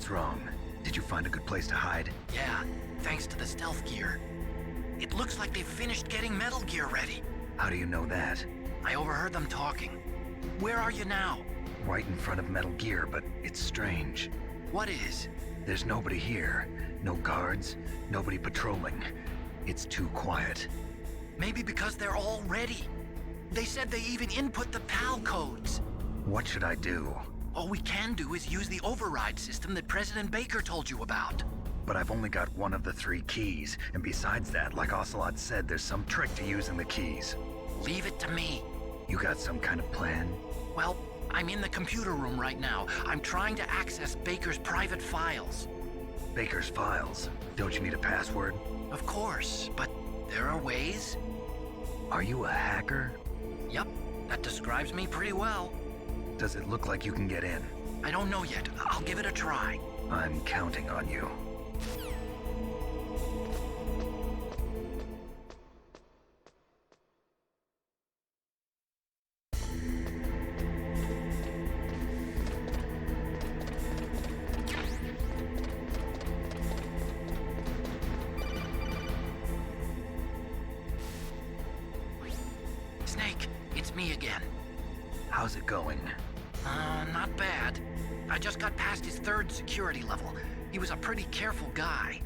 What's wrong? Did you find a good place to hide? Yeah, thanks to the stealth gear. It looks like they've finished getting metal gear ready. How do you know that? I overheard them talking. Where are you now? Right in front of Metal Gear, but it's strange. What is? There's nobody here. No guards, nobody patrolling. It's too quiet. Maybe because they're all ready. They said they even input the PAL codes. What should I do? All we can do is use the override system that President Baker told you about. But I've only got one of the 3 keys, and besides that, like Ocelot said, there's some trick to using the keys. Leave it to me. You got some kind of plan? Well, I'm in the computer room right now. I'm trying to access Baker's private files. Baker's files? Don't you need a password? Of course, but there are ways. Are you a hacker? Yup, that describes me pretty well. Does it look like you can get in? I don't know yet. I'll give it a try. I'm counting on you. Snake, it's me again. How's it going? Not bad. I just got past his 3rd security level. He was a pretty careful guy.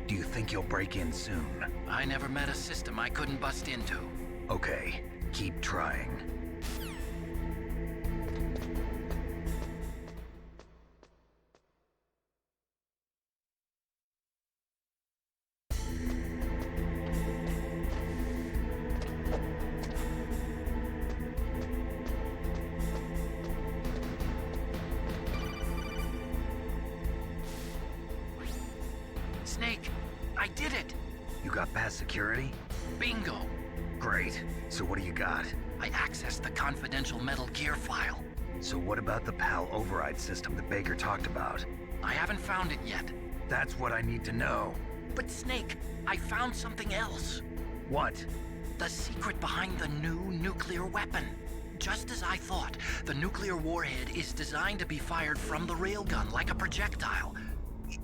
Do you think you'll break in soon? I never met a system I couldn't bust into. Okay, keep trying. Snake, I did it! You got past security? Bingo! Great. So what do you got? I accessed the confidential Metal Gear file. So what about the PAL override system that Baker talked about? I haven't found it yet. That's what I need to know. But Snake, I found something else. What? The secret behind the new nuclear weapon. Just as I thought, the nuclear warhead is designed to be fired from the railgun like a projectile.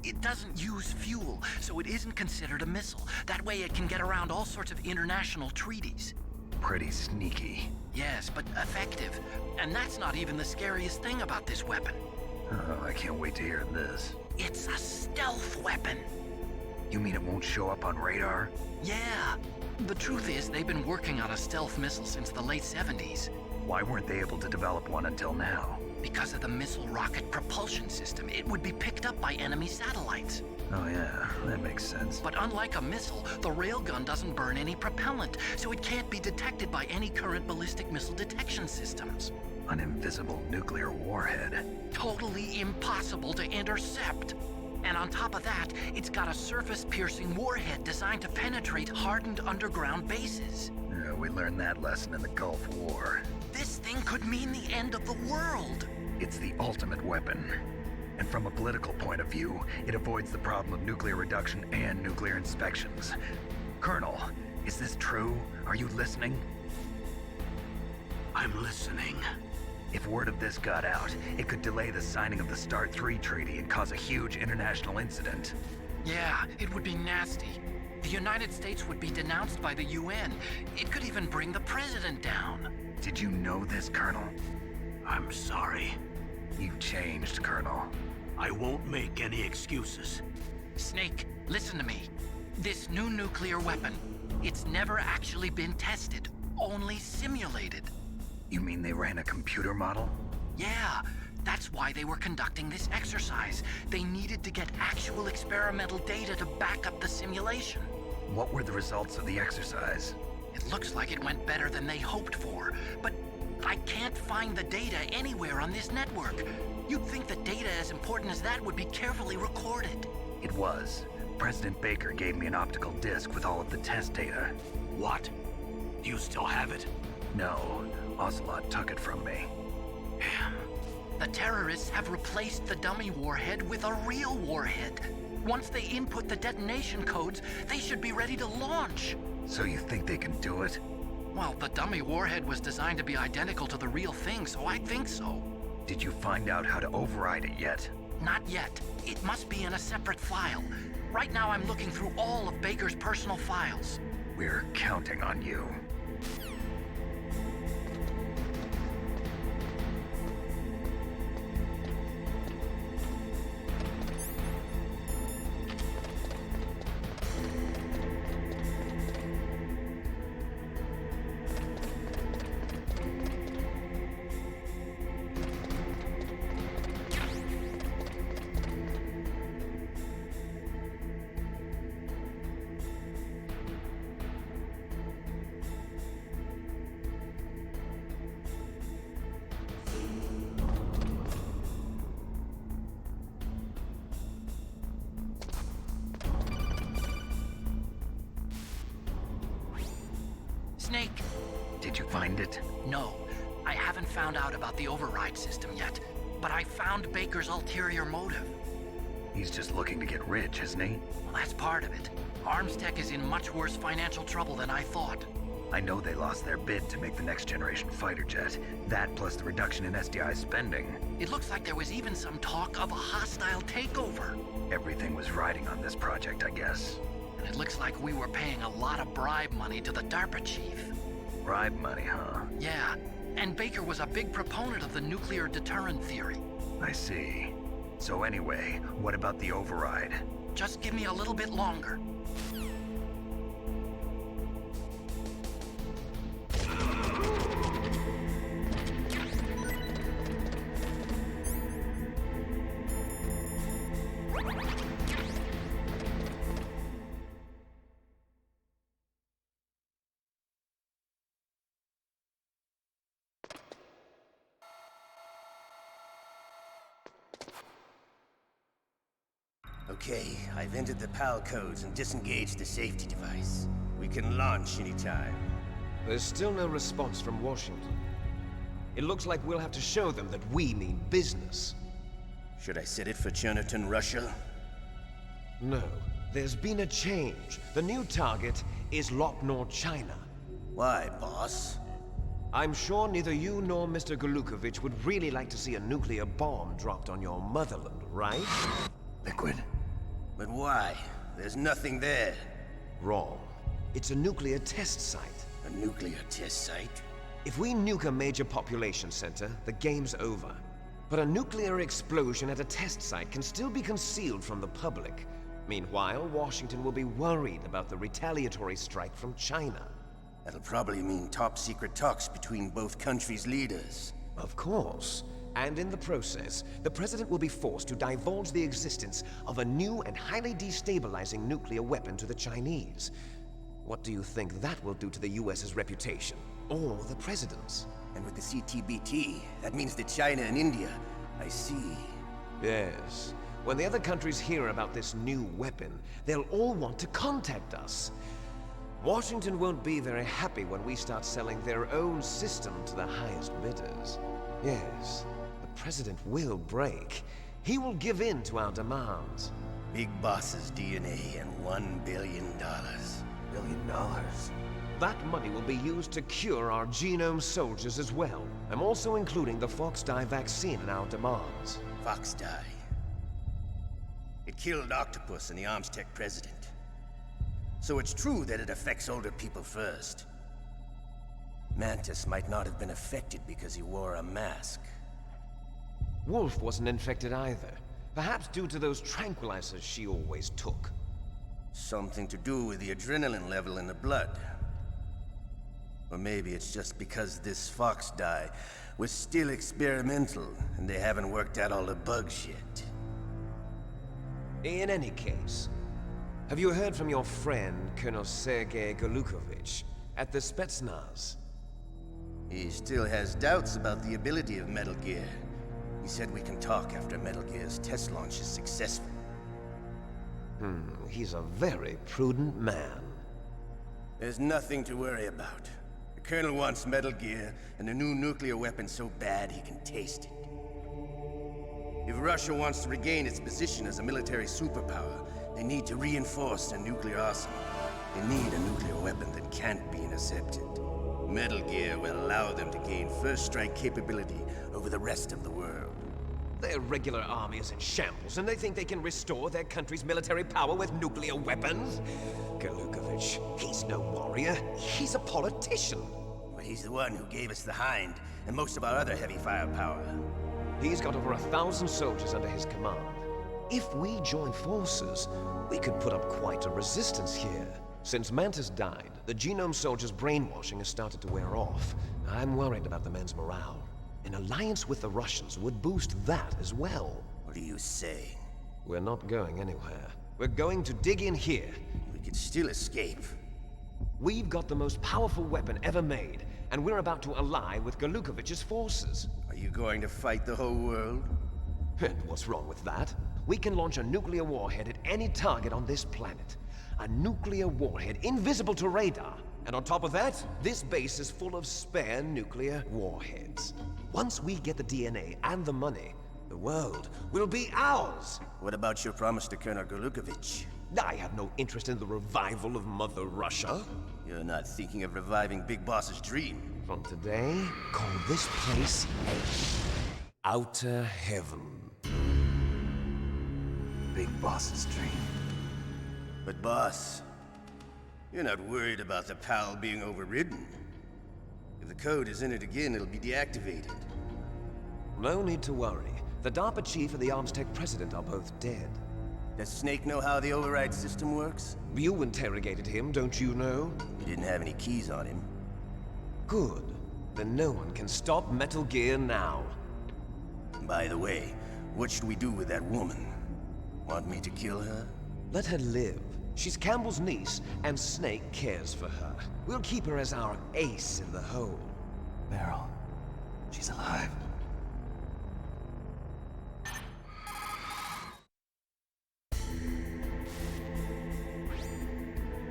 It doesn't use fuel, so it isn't considered a missile. That way it can get around all sorts of international treaties. Pretty sneaky. Yes, but effective. And that's not even the scariest thing about this weapon. Oh, I can't wait to hear this. It's a stealth weapon. You mean it won't show up on radar? Yeah. The truth is, they've been working on a stealth missile since the late 70s. Why weren't they able to develop one until now? Because of the missile rocket propulsion system, it would be picked up by enemy satellites. Oh yeah, that makes sense. But unlike a missile, the railgun doesn't burn any propellant, so it can't be detected by any current ballistic missile detection systems. An invisible nuclear warhead. Totally impossible to intercept. And on top of that, it's got a surface-piercing warhead designed to penetrate hardened underground bases. Yeah, we learned that lesson in the Gulf War. This thing could mean the end of the world. It's the ultimate weapon. And from a political point of view, it avoids the problem of nuclear reduction and nuclear inspections. Colonel, is this true? Are you listening? I'm listening. If word of this got out, it could delay the signing of the START 3 treaty and cause a huge international incident. Yeah, it would be nasty. The United States would be denounced by the UN. It could even bring the president down. Did you know this, Colonel? I'm sorry. You've changed, Colonel. I won't make any excuses. Snake, listen to me. This new nuclear weapon, it's never actually been tested, only simulated. You mean they ran a computer model? Yeah, that's why they were conducting this exercise. They needed to get actual experimental data to back up the simulation. What were the results of the exercise? It looks like it went better than they hoped for, but I can't find the data anywhere on this network. You'd think that data as important as that would be carefully recorded. It was. President Baker gave me an optical disc with all of the test data. What? Do you still have it? No, Ocelot took it from me. Damn. The terrorists have replaced the dummy warhead with a real warhead. Once they input the detonation codes, they should be ready to launch. So you think they can do it? Well, the dummy warhead was designed to be identical to the real thing, so I think so. Did you find out how to override it yet? Not yet. It must be in a separate file. Right now I'm looking through all of Baker's personal files. We're counting on you. Snake. Did you find it? No, I haven't found out about the override system yet, but I found Baker's ulterior motive. He's just looking to get rich, isn't he? Well, that's part of it. Arms Tech is in much worse financial trouble than I thought. I know they lost their bid to make the next generation fighter jet. That plus the reduction in SDI spending. It looks like there was even some talk of a hostile takeover. Everything was riding on this project, I guess. And it looks like we were paying a lot of bribe money to the DARPA chief. Bribe money, huh? Yeah, and Baker was a big proponent of the nuclear deterrent theory. I see. So anyway, what about the override? Just give me a little bit longer. Okay, I've entered the PAL codes and disengaged the safety device. We can launch anytime. There's still no response from Washington. It looks like we'll have to show them that we mean business. Should I set it for Chernobyl, Russia? No, there's been a change. The new target is Lopnor, China. Why, boss? I'm sure neither you nor Mr. Golukovich would really like to see a nuclear bomb dropped on your motherland, right? Liquid. But why? There's nothing there. Wrong. It's a nuclear test site. A nuclear test site? If we nuke a major population center, the game's over. But a nuclear explosion at a test site can still be concealed from the public. Meanwhile, Washington will be worried about the retaliatory strike from China. That'll probably mean top-secret talks between both countries' leaders. Of course. And in the process, the President will be forced to divulge the existence of a new and highly destabilizing nuclear weapon to the Chinese. What do you think that will do to the US's reputation? Or the President's? And with the CTBT, that means that China and India... I see. Yes. When the other countries hear about this new weapon, they'll all want to contact us. Washington won't be very happy when we start selling their own system to the highest bidders. Yes, the President will break. He will give in to our demands. Big Boss's DNA and $1 billion. $1 billion? That money will be used to cure our genome soldiers as well. I'm also including the FoxDie vaccine in our demands. FoxDie. It killed Octopus and the Arms Tech president. So it's true that it affects older people first. Mantis might not have been affected because he wore a mask. Wolf wasn't infected either. Perhaps due to those tranquilizers she always took. Something to do with the adrenaline level in the blood. Or maybe it's just because this FoxDie was still experimental and they haven't worked out all the bugs yet. In any case, have you heard from your friend, Colonel Sergei Golukovich, at the Spetsnaz? He still has doubts about the ability of Metal Gear. He said we can talk after Metal Gear's test launch is successful. He's a very prudent man. There's nothing to worry about. The Colonel wants Metal Gear and a new nuclear weapon so bad he can taste it. If Russia wants to regain its position as a military superpower, they need to reinforce their nuclear arsenal. They need a nuclear weapon that can't be intercepted. Metal Gear will allow them to gain first strike capability over the rest of the world. Their regular army is in shambles, and they think they can restore their country's military power with nuclear weapons? Galukovich, he's no warrior. He's a politician. Well, he's the one who gave us the Hind and most of our other heavy firepower. He's got over 1,000 soldiers under his command. If we join forces, we could put up quite a resistance here. Since Mantis died, the Genome Soldiers' brainwashing has started to wear off. I'm worried about the men's morale. An alliance with the Russians would boost that as well. What are you saying? We're not going anywhere. We're going to dig in here. We could still escape. We've got the most powerful weapon ever made, and we're about to ally with Galukovich's forces. Are you going to fight the whole world? And what's wrong with that? We can launch a nuclear warhead at any target on this planet. A nuclear warhead invisible to radar. And on top of that, this base is full of spare nuclear warheads. Once we get the DNA and the money, the world will be ours. What about your promise to Colonel Galukovich? I have no interest in the revival of Mother Russia. You're not thinking of reviving Big Boss's dream. From today, call this place Outer Heaven. Big Boss's dream. But boss, you're not worried about the PAL being overridden. If the code is in it again, it'll be deactivated. No need to worry. The DARPA chief and the Armstech president are both dead. Does Snake know how the override system works? You interrogated him, don't you know? He didn't have any keys on him. Good. Then no one can stop Metal Gear now. By the way, what should we do with that woman? Want me to kill her? Let her live. She's Campbell's niece, and Snake cares for her. We'll keep her as our ace in the hole. Meryl. She's alive.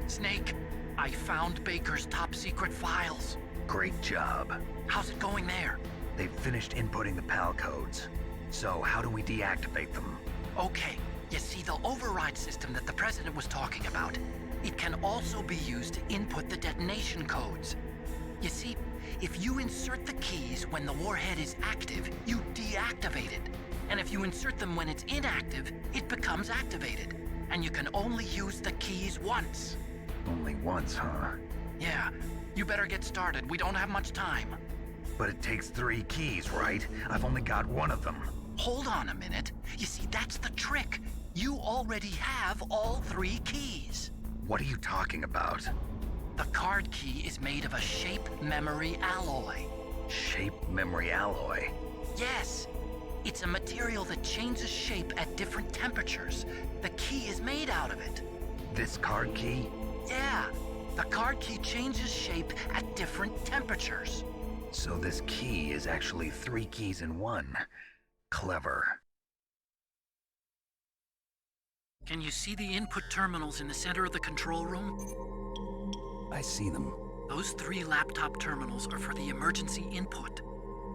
Snake, I found Baker's top-secret files. Great job. How's it going there? They've finished inputting the PAL codes. So how do we deactivate them? Okay, you see the override system that the President was talking about. It can also be used to input the detonation codes. You see, if you insert the keys when the warhead is active, you deactivate it. And if you insert them when it's inactive, it becomes activated. And you can only use the keys once. Only once, huh? Yeah, you better get started. We don't have much time. But it takes 3 keys, right? I've only got one of them. Hold on a minute. You see, that's the trick. You already have all 3 keys. What are you talking about? The card key is made of a shape memory alloy. Shape memory alloy? Yes. It's a material that changes shape at different temperatures. The key is made out of it. This card key? Yeah. The card key changes shape at different temperatures. So this key is actually 3 keys in one. Clever. Can you see the input terminals in the center of the control room? I see them. Those 3 laptop terminals are for the emergency input.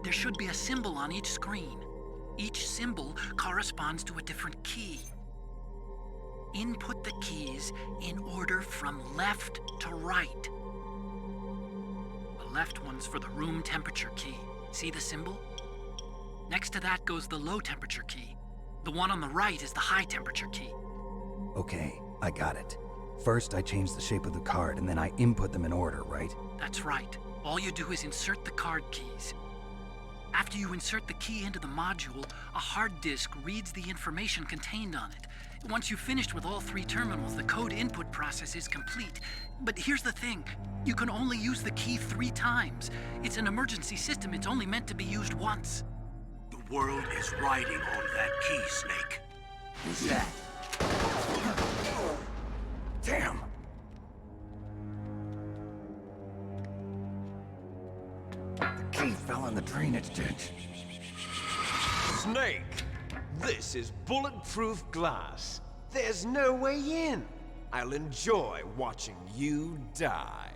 There should be a symbol on each screen. Each symbol corresponds to a different key. Input the keys in order from left to right. The left one's for the room temperature key. See the symbol? Next to that goes the low temperature key. The one on the right is the high temperature key. Okay, I got it. First, I change the shape of the card, and then I input them in order, right? That's right. All you do is insert the card keys. After you insert the key into the module, a hard disk reads the information contained on it. Once you've finished with all 3 terminals, the code input process is complete. But here's the thing. You can only use the key 3 times. It's an emergency system. It's only meant to be used once. The world is riding on that key, Snake. Who's that? Damn! The key fell in the drainage ditch. Snake! This is bulletproof glass. There's no way in. I'll enjoy watching you die.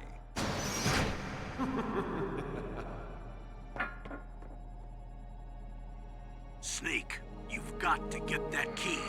Snake, you've got to get that key.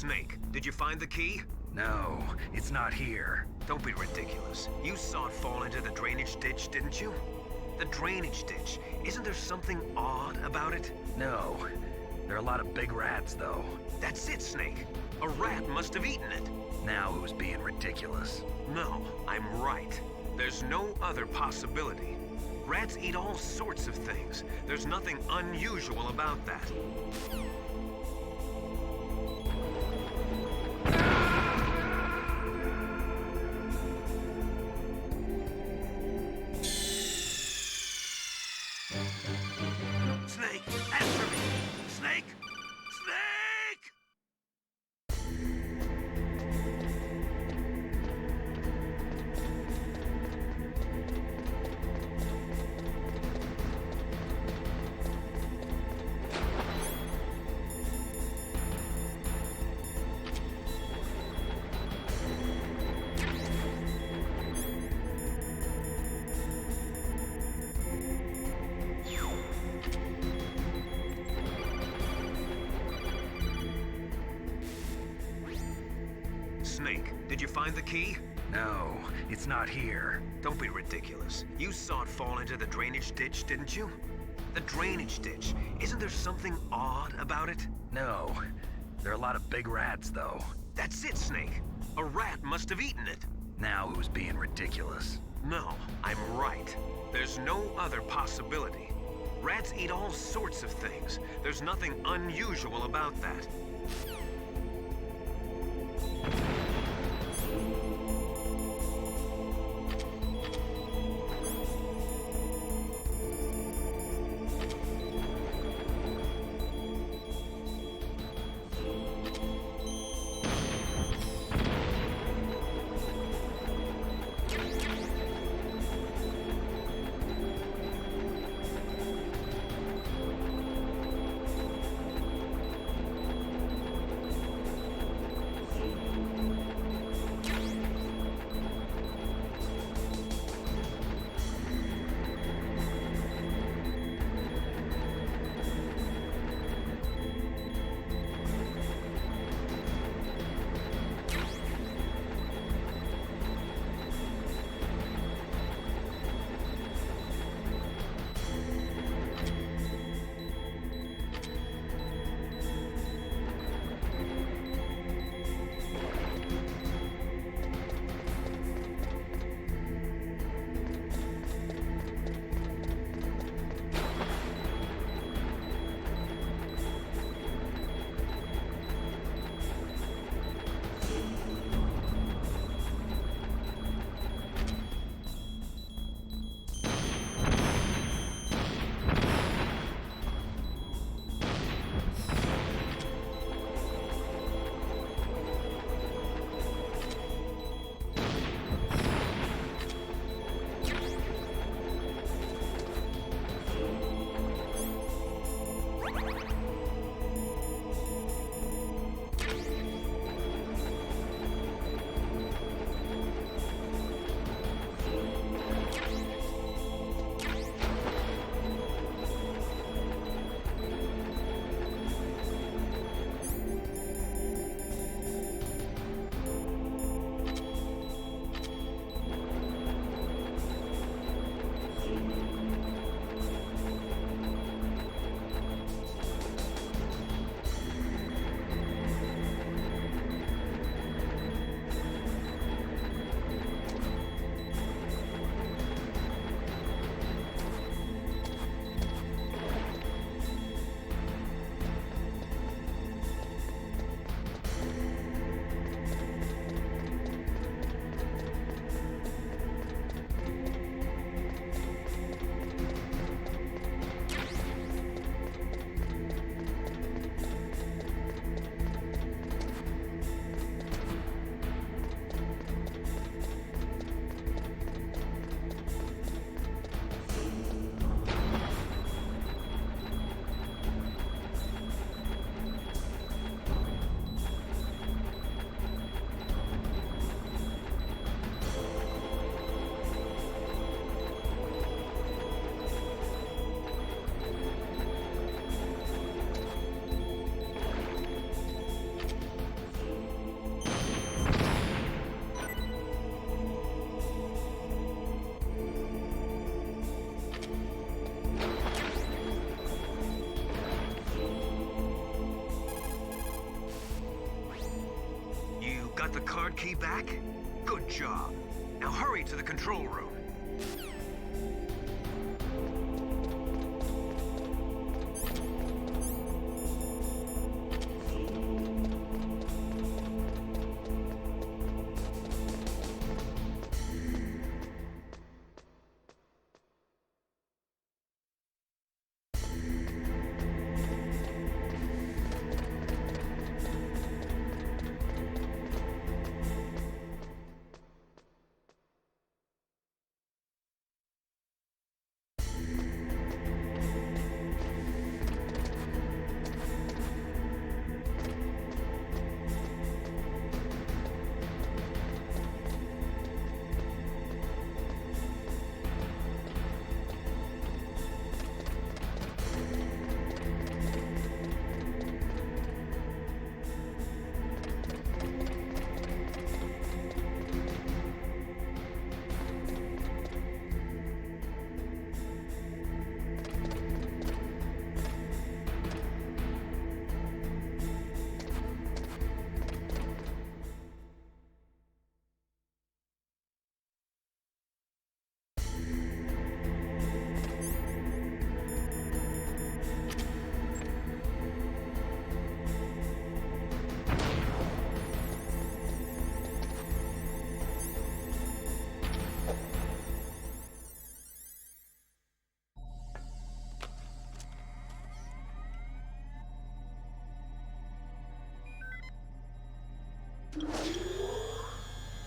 Snake, did you find the key? No, it's not here. Don't be ridiculous. You saw it fall into the drainage ditch, didn't you? The drainage ditch. Isn't there something odd about it? No. There are a lot of big rats, though. That's it, Snake. A rat must have eaten it. Now who's being ridiculous? No, I'm right. There's no other possibility. Rats eat all sorts of things. There's nothing unusual about that. Snake, answer me! Snake! Snake! Snake, did you find the key? No, it's not here. Don't be ridiculous. You saw it fall into the drainage ditch, didn't you? The drainage ditch. Isn't there something odd about it? No. There are a lot of big rats, though. That's it, Snake. A rat must have eaten it. Now who's being ridiculous? No, I'm right. There's no other possibility. Rats eat all sorts of things. There's nothing unusual about that. got the card key back? Good job. Now hurry to the control room.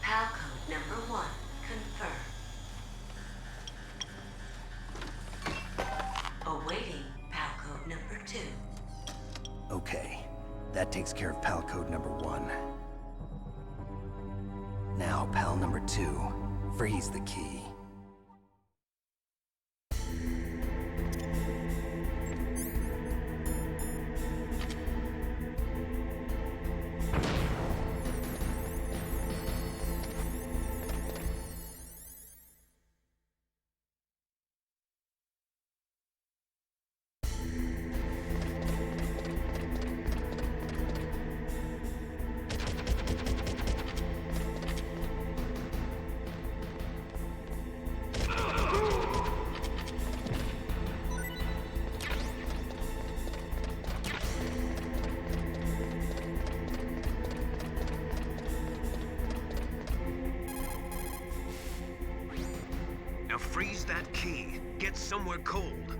PAL code number 1, confirmed. Awaiting PAL code number 2. Okay, that takes care of PAL code number 1. Now, PAL number 2, freeze the key. Now freeze that key. Get somewhere cold.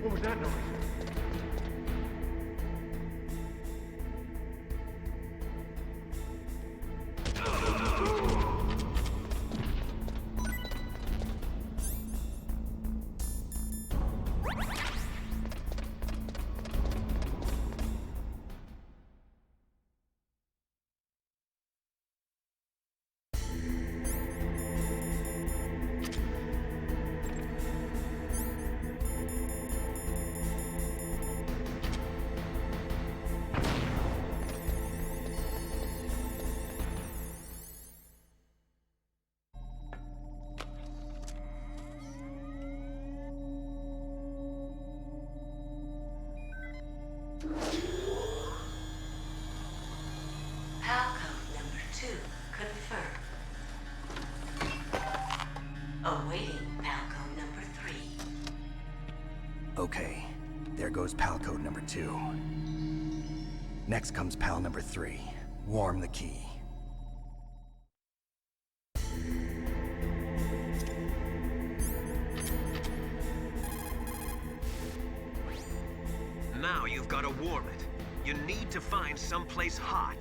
What was that noise? PAL code number 2 confirmed. Awaiting PAL code number 3. Okay, there goes PAL code number 2. Next comes PAL number 3. Warm the key. Now you've got to warm it. You need to find someplace hot.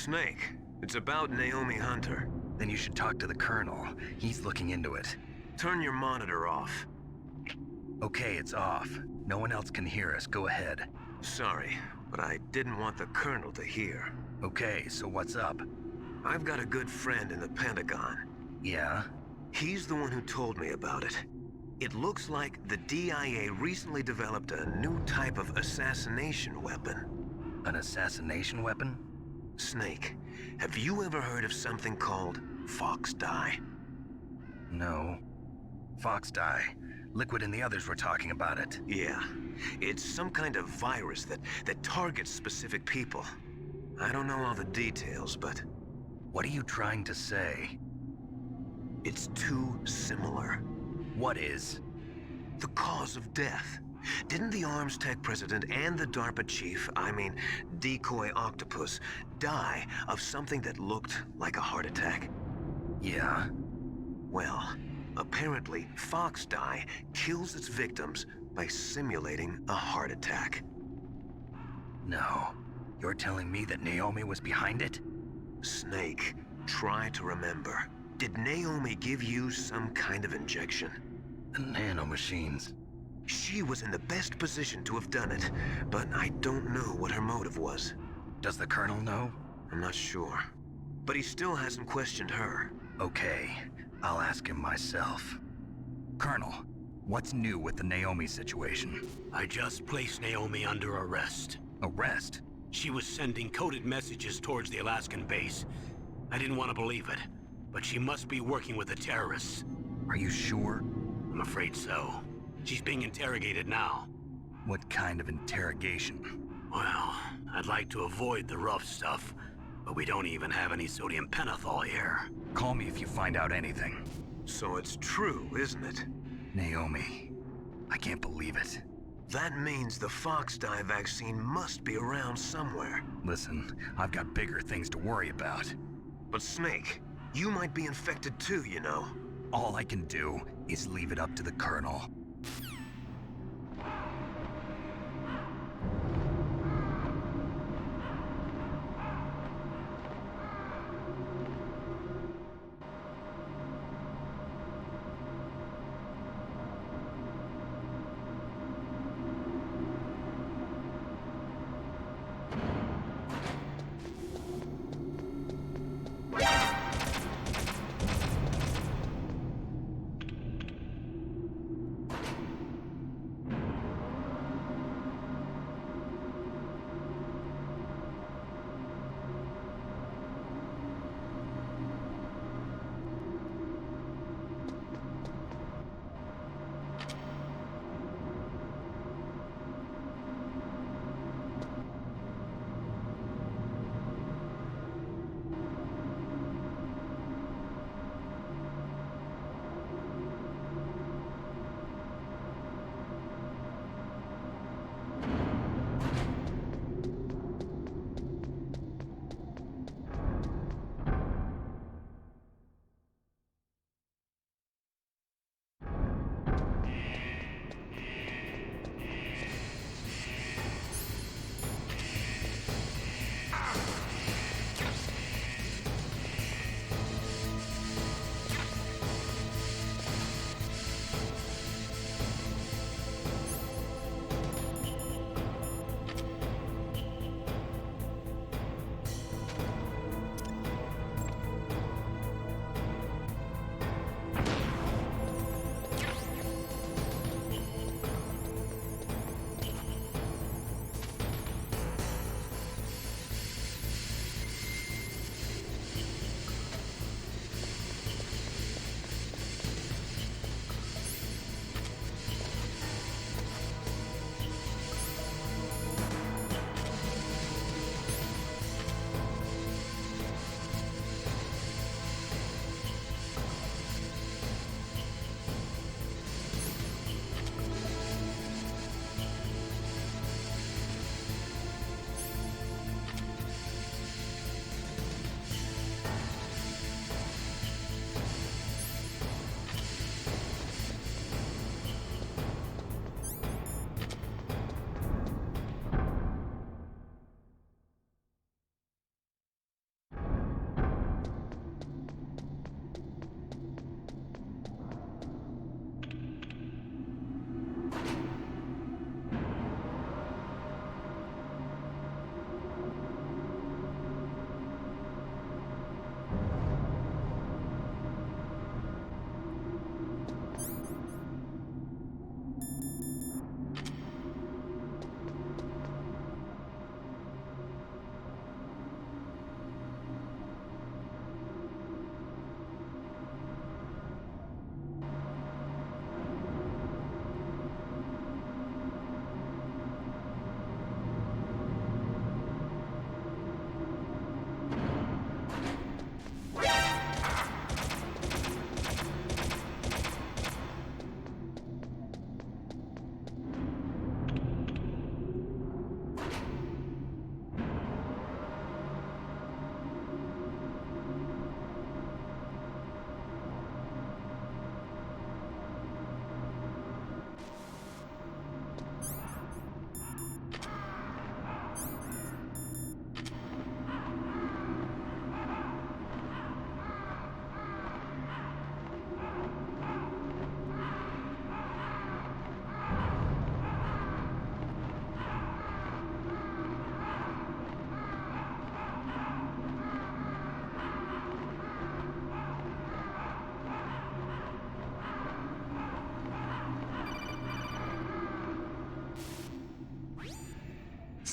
Snake, it's about Naomi Hunter. Then you should talk to the Colonel. He's looking into it. Turn your monitor off. Okay, it's off. No one else can hear us. Go ahead. Sorry, but I didn't want the Colonel to hear. Okay, so what's up? I've got a good friend in the Pentagon. Yeah? He's the one who told me about it. It looks like the DIA recently developed a new type of assassination weapon. An assassination weapon? Snake, have you ever heard of something called FoxDie? No. FoxDie. Liquid and the others were talking about it. Yeah. It's some kind of virus that targets specific people. I don't know all the details, but What are you trying to say? it's too similar. What is? The cause of death. Didn't the Arms Tech president and the DARPA chief, Decoy Octopus, die of something that looked like a heart attack? Yeah? Well, apparently FoxDie kills its victims by simulating a heart attack. No. You're telling me that Naomi was behind it? Snake, try to remember. Did Naomi give you some kind of injection? The nanomachines. She was in the best position to have done it, but I don't know what her motive was. Does the Colonel know? I'm not sure. But he still hasn't questioned her. Okay, I'll ask him myself. Colonel, what's new with the Naomi situation? I just placed Naomi under arrest. Arrest? She was sending coded messages towards the Alaskan base. I didn't want to believe it, but she must be working with the terrorists. Are you sure? I'm afraid so. She's being interrogated now. What kind of interrogation? Well, I'd like to avoid the rough stuff, but we don't even have any sodium pentothal here. Call me if you find out anything. So it's true, isn't it? Naomi, I can't believe it. That means the FoxDie vaccine must be around somewhere. Listen, I've got bigger things to worry about. But Snake, you might be infected too, you know. All I can do is leave it up to the Colonel.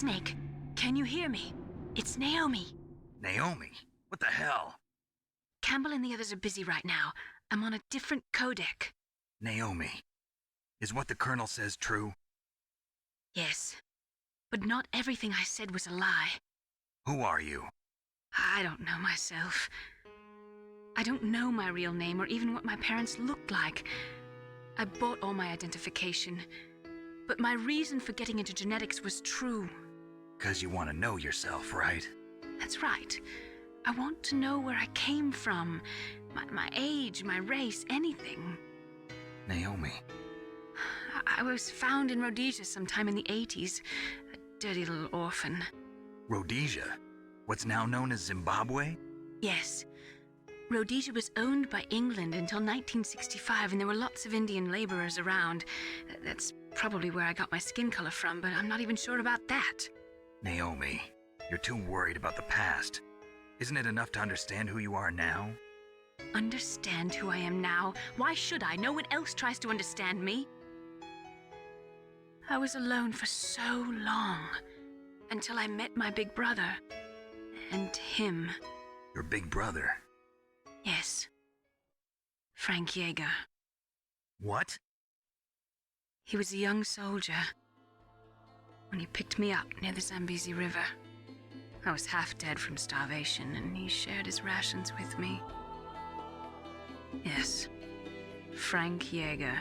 Snake, can you hear me? It's Naomi. Naomi? What the hell? Campbell and the others are busy right now. I'm on a different codec. Naomi, is what the Colonel says true? Yes, but not everything I said was a lie. Who are you? I don't know myself. I don't know my real name or even what my parents looked like. I bought all my identification, but my reason for getting into genetics was true. 'Cause you want to know yourself, right? That's right. I want to know where I came from, my age, my race, anything. Naomi. I was found in Rhodesia sometime in the 80s, a dirty little orphan. Rhodesia? What's now known as Zimbabwe? Yes. Rhodesia was owned by England until 1965, and there were lots of Indian laborers around. That's probably where I got my skin color from, but I'm not even sure about that. Naomi, you're too worried about the past. Isn't it enough to understand who you are now? Understand who I am now? Why should I? No one else tries to understand me. I was alone for so long, until I met my big brother. And him. Your big brother? Yes. Frank Yeager. What? He was a young soldier when he picked me up near the Zambezi River. I was half dead from starvation, and he shared his rations with me. Yes, Frank Yeager.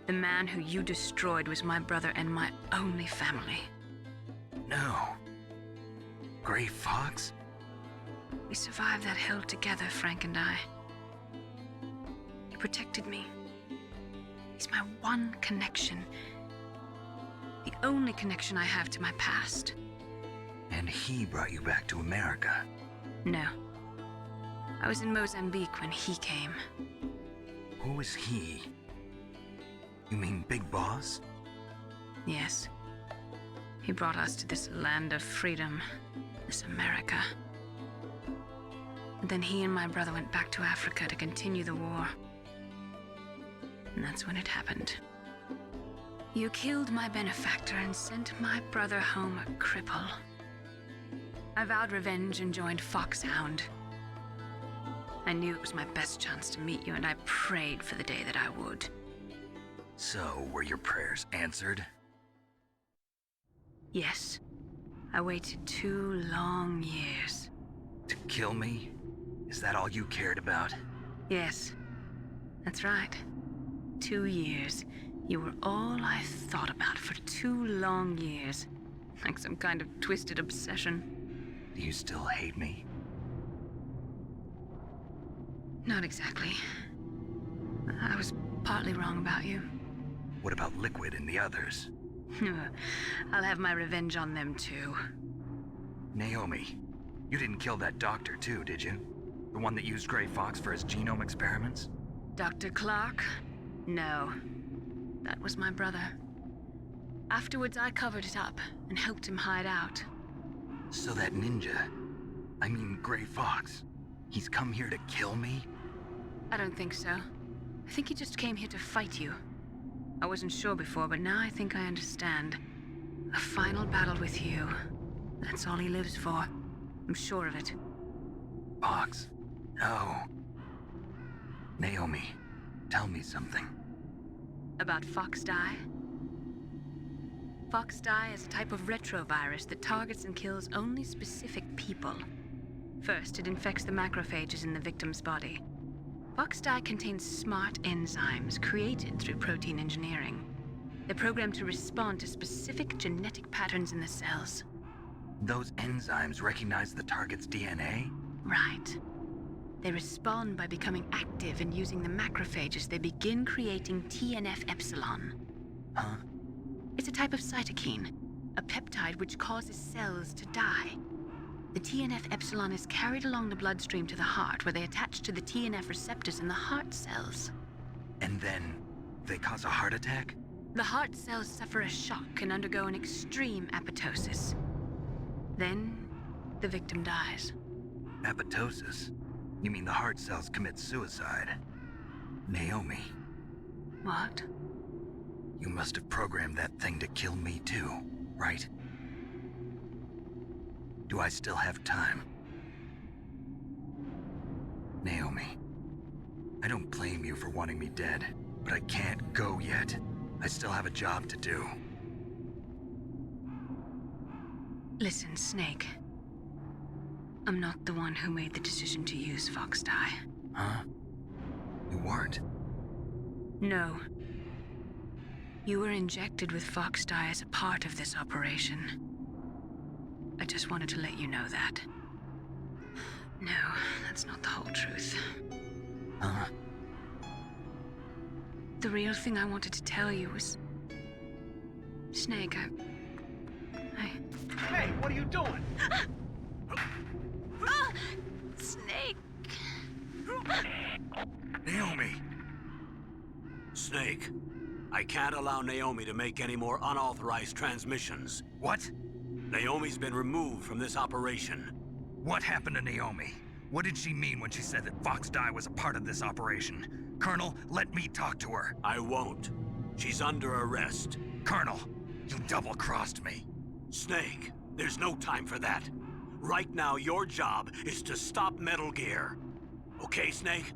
The man who you destroyed was my brother and my only family. No. Gray Fox? We survived that hell together, Frank and I. He protected me. He's my one connection. The only connection I have to my past. And he brought you back to America? No. I was in Mozambique when he came. Who is he? You mean Big Boss? Yes. He brought us to this land of freedom, this America. And then he and my brother went back to Africa to continue the war. And that's when it happened. You killed my benefactor and sent my brother home a cripple. I vowed revenge and joined FOX-HOUND. I knew it was my best chance to meet you, and I prayed for the day that I would. So, were your prayers answered? Yes. I waited 2 long years. To kill me? Is that all you cared about? Yes. That's right. 2 years. You were all I thought about for 2 long years. Like some kind of twisted obsession. Do you still hate me? Not exactly. I was partly wrong about you. What about Liquid and the others? I'll have my revenge on them too. Naomi, you didn't kill that doctor too, did you? The one that used Gray Fox for his genome experiments? Dr. Clark? No. That was my brother. Afterwards, I covered it up and helped him hide out. So that ninja, I mean Gray Fox, he's come here to kill me? I don't think so. I think he just came here to fight you. I wasn't sure before, but now I think I understand. A final battle with you. That's all he lives for. I'm sure of it. Fox? No. Naomi, tell me something. About FoxDie? FoxDie is a type of retrovirus that targets and kills only specific people. First, it infects the macrophages in the victim's body. FoxDie contains smart enzymes created through protein engineering. They're programmed to respond to specific genetic patterns in the cells. Those enzymes recognize the target's DNA? Right. They respond by becoming active and using the macrophages. They begin creating TNF-epsilon. Huh? It's a type of cytokine, a peptide which causes cells to die. The TNF-epsilon is carried along the bloodstream to the heart, where they attach to the TNF receptors in the heart cells. And then they cause a heart attack? The heart cells suffer a shock and undergo an extreme apoptosis. Then, the victim dies. Apoptosis? You mean the heart cells commit suicide? Naomi. What? You must have programmed that thing to kill me too, right? Do I still have time? Naomi, I don't blame you for wanting me dead, but I can't go yet. I still have a job to do. Listen, Snake. I'm not the one who made the decision to use FoxDie. Huh? You weren't? No. You were injected with FoxDie as a part of this operation. I just wanted to let you know that. No, that's not the whole truth. Huh? The real thing I wanted to tell you was... Snake, I... Hey, what are you doing? Snake! Naomi! Snake, I can't allow Naomi to make any more unauthorized transmissions. What? Naomi's been removed from this operation. What happened to Naomi? What did she mean when she said that FoxDie was a part of this operation? Colonel, let me talk to her. I won't. She's under arrest. Colonel, you double-crossed me. Snake, there's no time for that. Right now, your job is to stop Metal Gear. Okay, Snake?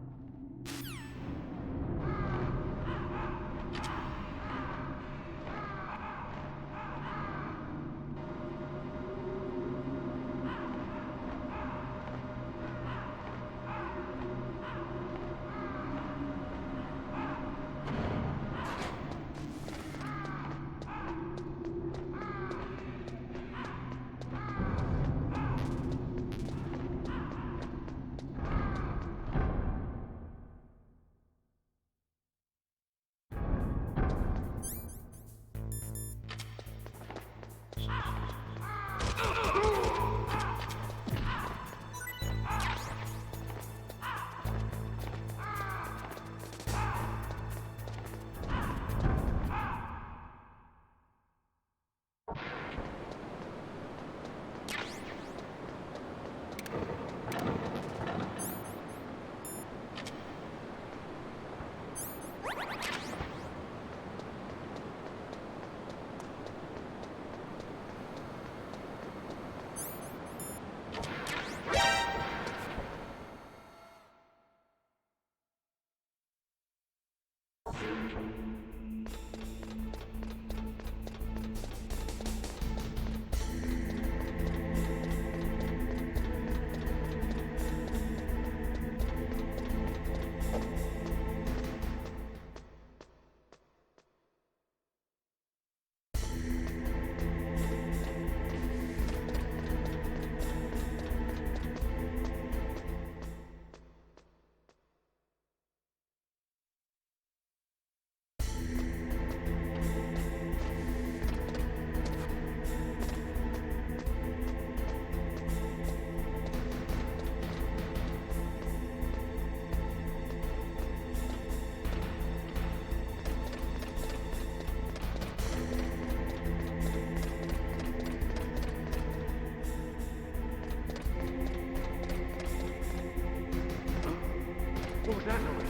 What was that noise?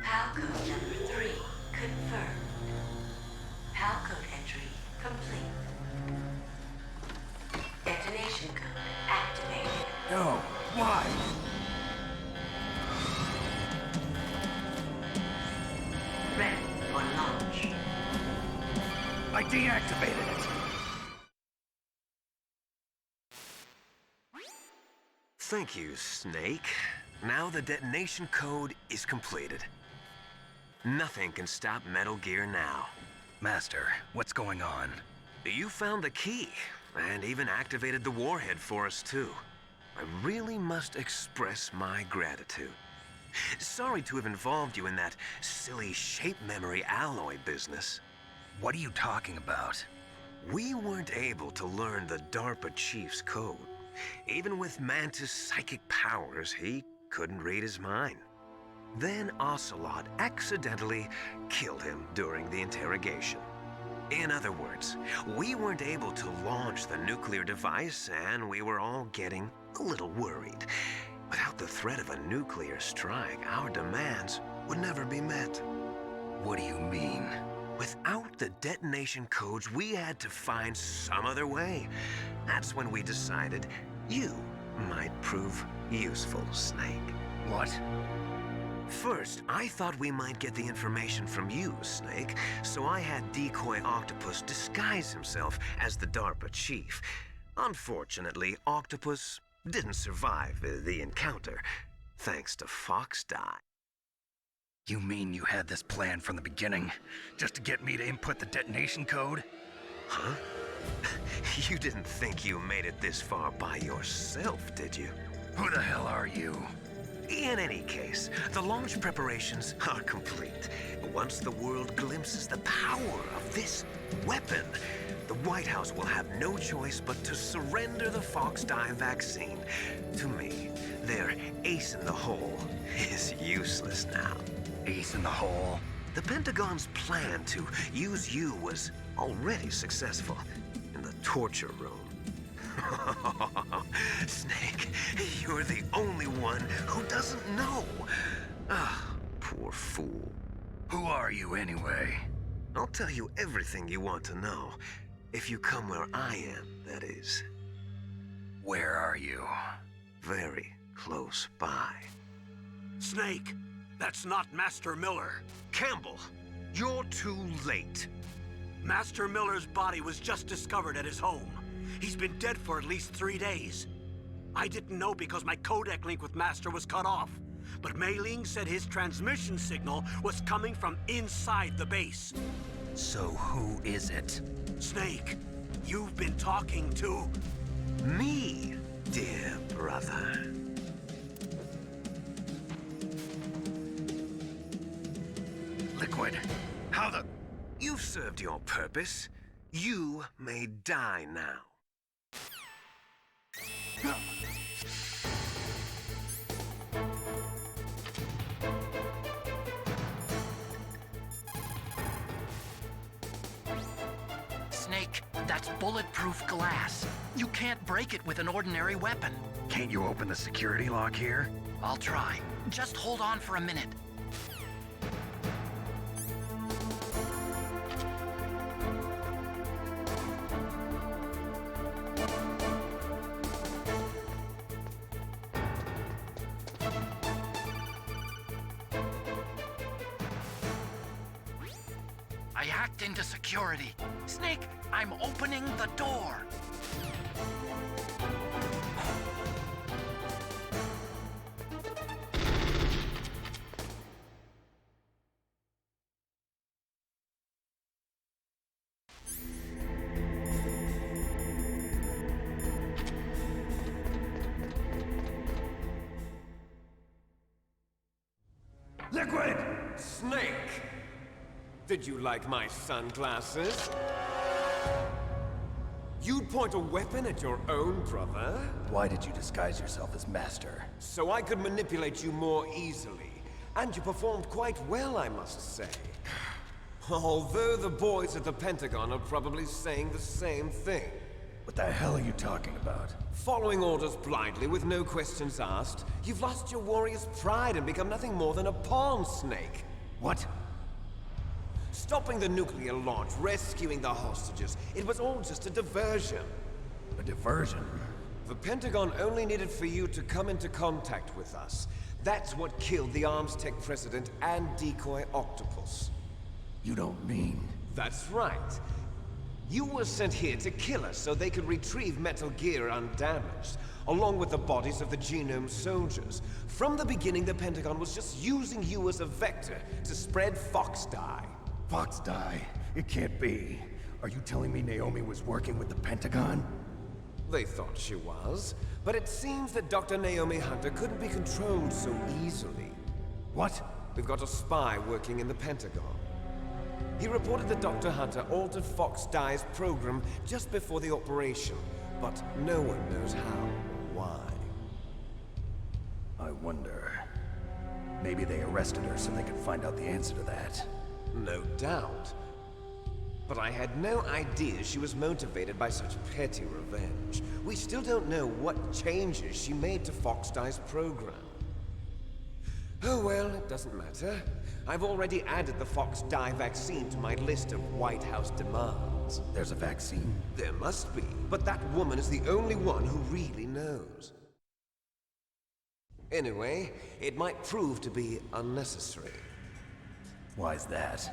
Palcode number 3 confirmed. Palcode entry complete. Detonation code activated. No, why? Ready for launch. I deactivated it. Thank you, Snake. Now the detonation code is completed. Nothing can stop Metal Gear now. Master, what's going on? You found the key, and even activated the warhead for us, too. I really must express my gratitude. Sorry to have involved you in that silly shape memory alloy business. What are you talking about? We weren't able to learn the DARPA chief's code. Even with Mantis' psychic powers, he couldn't read his mind. Then Ocelot accidentally killed him during the interrogation. In other words, we weren't able to launch the nuclear device, and we were all getting a little worried. Without the threat of a nuclear strike, our demands would never be met. What do you mean? Without the detonation codes, we had to find some other way. That's when we decided you might prove useful, Snake. What? First, I thought we might get the information from you, Snake, so I had Decoy Octopus disguise himself as the DARPA chief. Unfortunately, Octopus didn't survive the encounter, thanks to FoxDie. You mean you had this plan from the beginning, just to get me to input the detonation code? Huh? You didn't think you made it this far by yourself, did you? Who the hell are you? In any case, the launch preparations are complete. Once the world glimpses the power of this weapon, the White House will have no choice but to surrender the FoxDie vaccine to me. Their ace in the hole is useless now. Ace in the hole? The Pentagon's plan to use you was already successful in the torture room. Snake, you're the only one who doesn't know. Ah, poor fool. Who are you anyway? I'll tell you everything you want to know. If you come where I am, that is. Where are you? Very close by. Snake, that's not Master Miller. Campbell, you're too late. Master Miller's body was just discovered at his home. He's been dead for at least 3 days. I didn't know because my codec link with Master was cut off. But Mei Ling said his transmission signal was coming from inside the base. So who is it? Snake, you've been talking to... Me, dear brother. Liquid. How the... You've served your purpose. You may die now. Snake, that's bulletproof glass. You can't break it with an ordinary weapon. Can't you open the security lock here? I'll try. Just hold on for a minute. I hacked into security. Snake, I'm opening the door. Liquid! Snake! Did you like my sunglasses? You'd point a weapon at your own brother? Why did you disguise yourself as Master? So I could manipulate you more easily. And you performed quite well, I must say. Although the boys at the Pentagon are probably saying the same thing. What the hell are you talking about? Following orders blindly with no questions asked, you've lost your warrior's pride and become nothing more than a pawn, Snake. What? Stopping the nuclear launch, rescuing the hostages, it was all just a diversion. A diversion? The Pentagon only needed for you to come into contact with us. That's what killed the Arms Tech president and Decoy Octopus. You don't mean... That's right. You were sent here to kill us so they could retrieve Metal Gear undamaged, along with the bodies of the Genome soldiers. From the beginning, the Pentagon was just using you as a vector to spread FoxDie. FoxDie? It can't be. Are you telling me Naomi was working with the Pentagon? They thought she was, but it seems that Dr. Naomi Hunter couldn't be controlled so easily. What? We've got a spy working in the Pentagon. He reported that Dr. Hunter altered FoxDie's program just before the operation, but no one knows how or why. I wonder... Maybe they arrested her so they could find out the answer to that. No doubt. But I had no idea she was motivated by such petty revenge. We still don't know what changes she made to FoxDie's program. Oh well, it doesn't matter. I've already added the FoxDie vaccine to my list of White House demands. There's a vaccine? There must be, but that woman is the only one who really knows. Anyway, it might prove to be unnecessary. Why's that?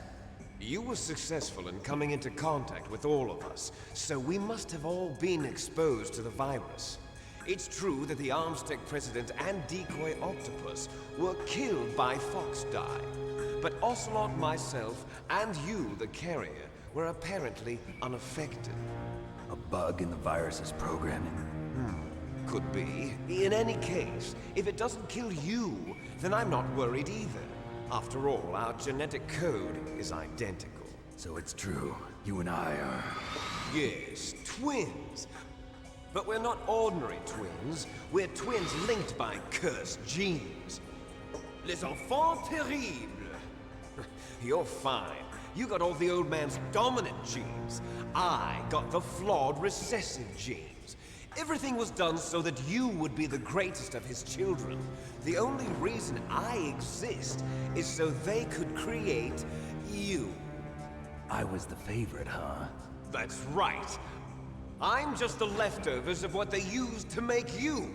You were successful in coming into contact with all of us, so we must have all been exposed to the virus. It's true that the Armstech President and Decoy Octopus were killed by FoxDie, but Ocelot, myself, and you, the carrier, were apparently unaffected. A bug in the virus's programming? Could be. In any case, if it doesn't kill you, then I'm not worried either. After all, our genetic code is identical. So it's true. You and I are... Yes, twins. But we're not ordinary twins. We're twins linked by cursed genes. Les enfants terribles. You're fine. You got all the old man's dominant genes. I got the flawed recessive genes. Everything was done so that you would be the greatest of his children. The only reason I exist is so they could create you. I was the favorite, huh? That's right. I'm just the leftovers of what they used to make you.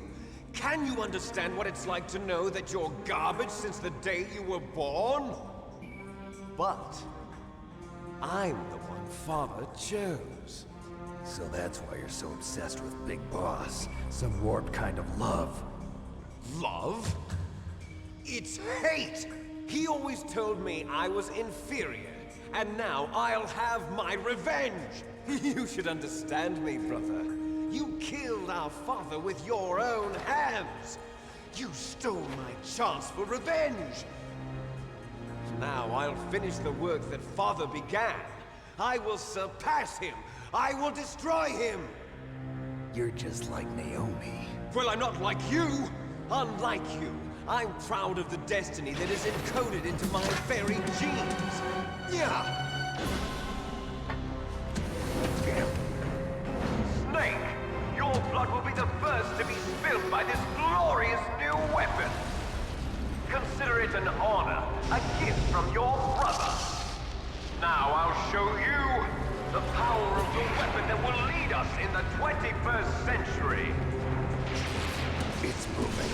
Can you understand what it's like to know that you're garbage since the day you were born? But I'm the one Father chose. So that's why you're so obsessed with Big Boss. Some warped kind of love. Love? It's hate! He always told me I was inferior, and now I'll have my revenge! You should understand me, brother. You killed our father with your own hands! You stole my chance for revenge! Now I'll finish the work that Father began. I will surpass him! I will destroy him! You're just like Naomi. Well, I'm not like you! Unlike you, I'm proud of the destiny that is encoded into my very genes! Yeah! Snake, your blood will be the first to be spilled by this glorious new weapon. Consider it an honor, a gift from your brother. Now I'll show you the power of the weapon that will lead us in the 21st century. It's moving.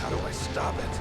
How do I stop it?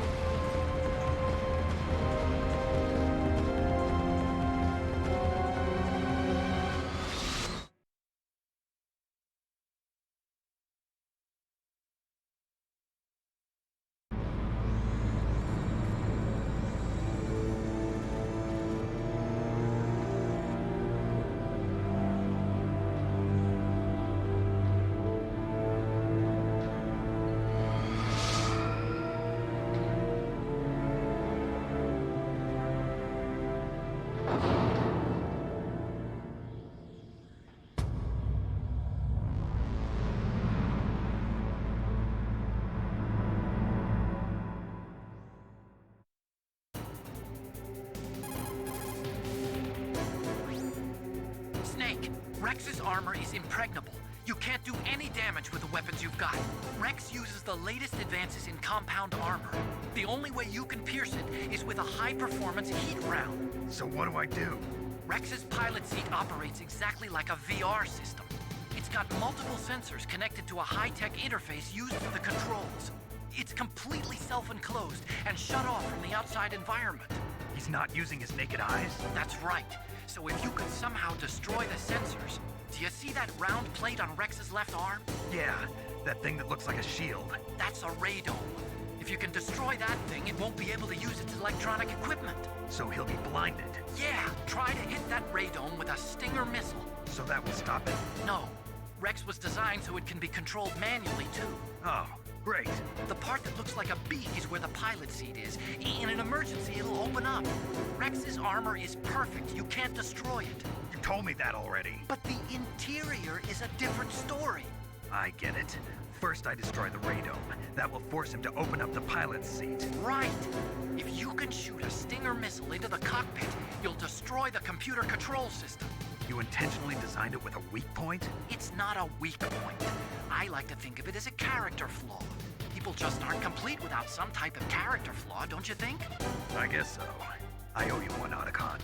Rex's armor is impregnable. You can't do any damage with the weapons you've got. Rex uses the latest advances in compound armor. The only way you can pierce it is with a high-performance heat round. So what do I do? Rex's pilot seat operates exactly like a VR system. It's got multiple sensors connected to a high-tech interface used for the controls. It's completely self-enclosed and shut off from the outside environment. He's not using his naked eyes? That's right. So if you could somehow destroy the sensors... Do you see that round plate on Rex's left arm? Yeah, that thing that looks like a shield. That's a radome. If you can destroy that thing, it won't be able to use its electronic equipment. So he'll be blinded. Yeah, try to hit that radome with a Stinger missile. So that will stop it? No. Rex was designed so it can be controlled manually, too. Oh, great. The part that looks like a beak is where the pilot seat is. In an emergency, it'll open up. Rex's armor is perfect. You can't destroy it. You told me that already. But the interior is a different story. I get it. First I destroy the radome. That will force him to open up the pilot's seat. Right. If you can shoot a Stinger missile into the cockpit, you'll destroy the computer control system. You intentionally designed it with a weak point? It's not a weak point. I like to think of it as a character flaw. People just aren't complete without some type of character flaw, don't you think? I guess so. I owe you one, Otacon.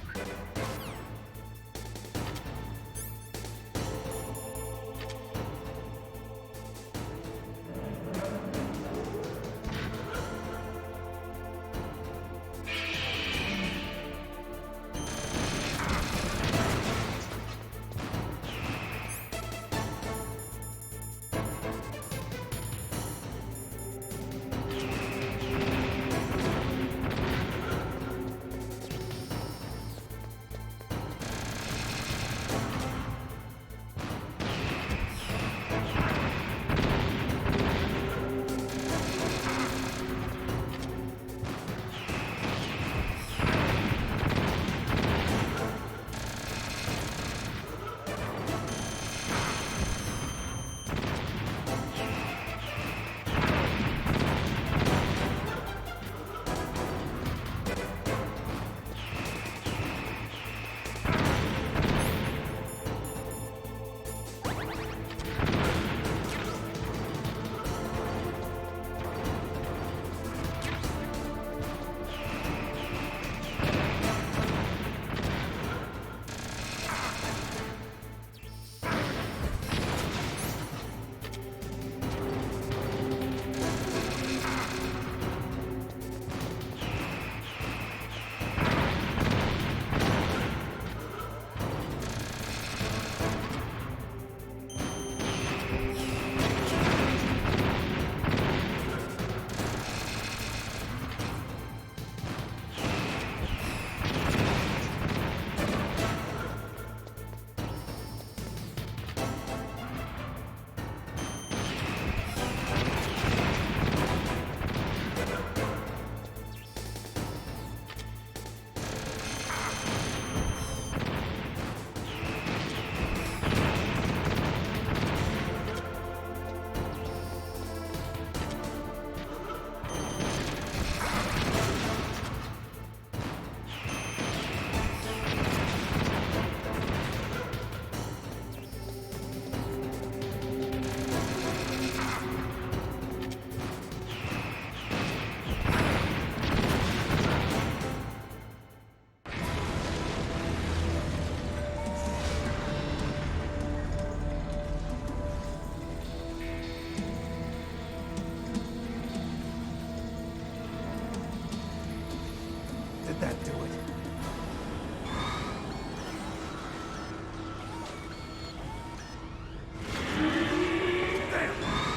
Did that do it?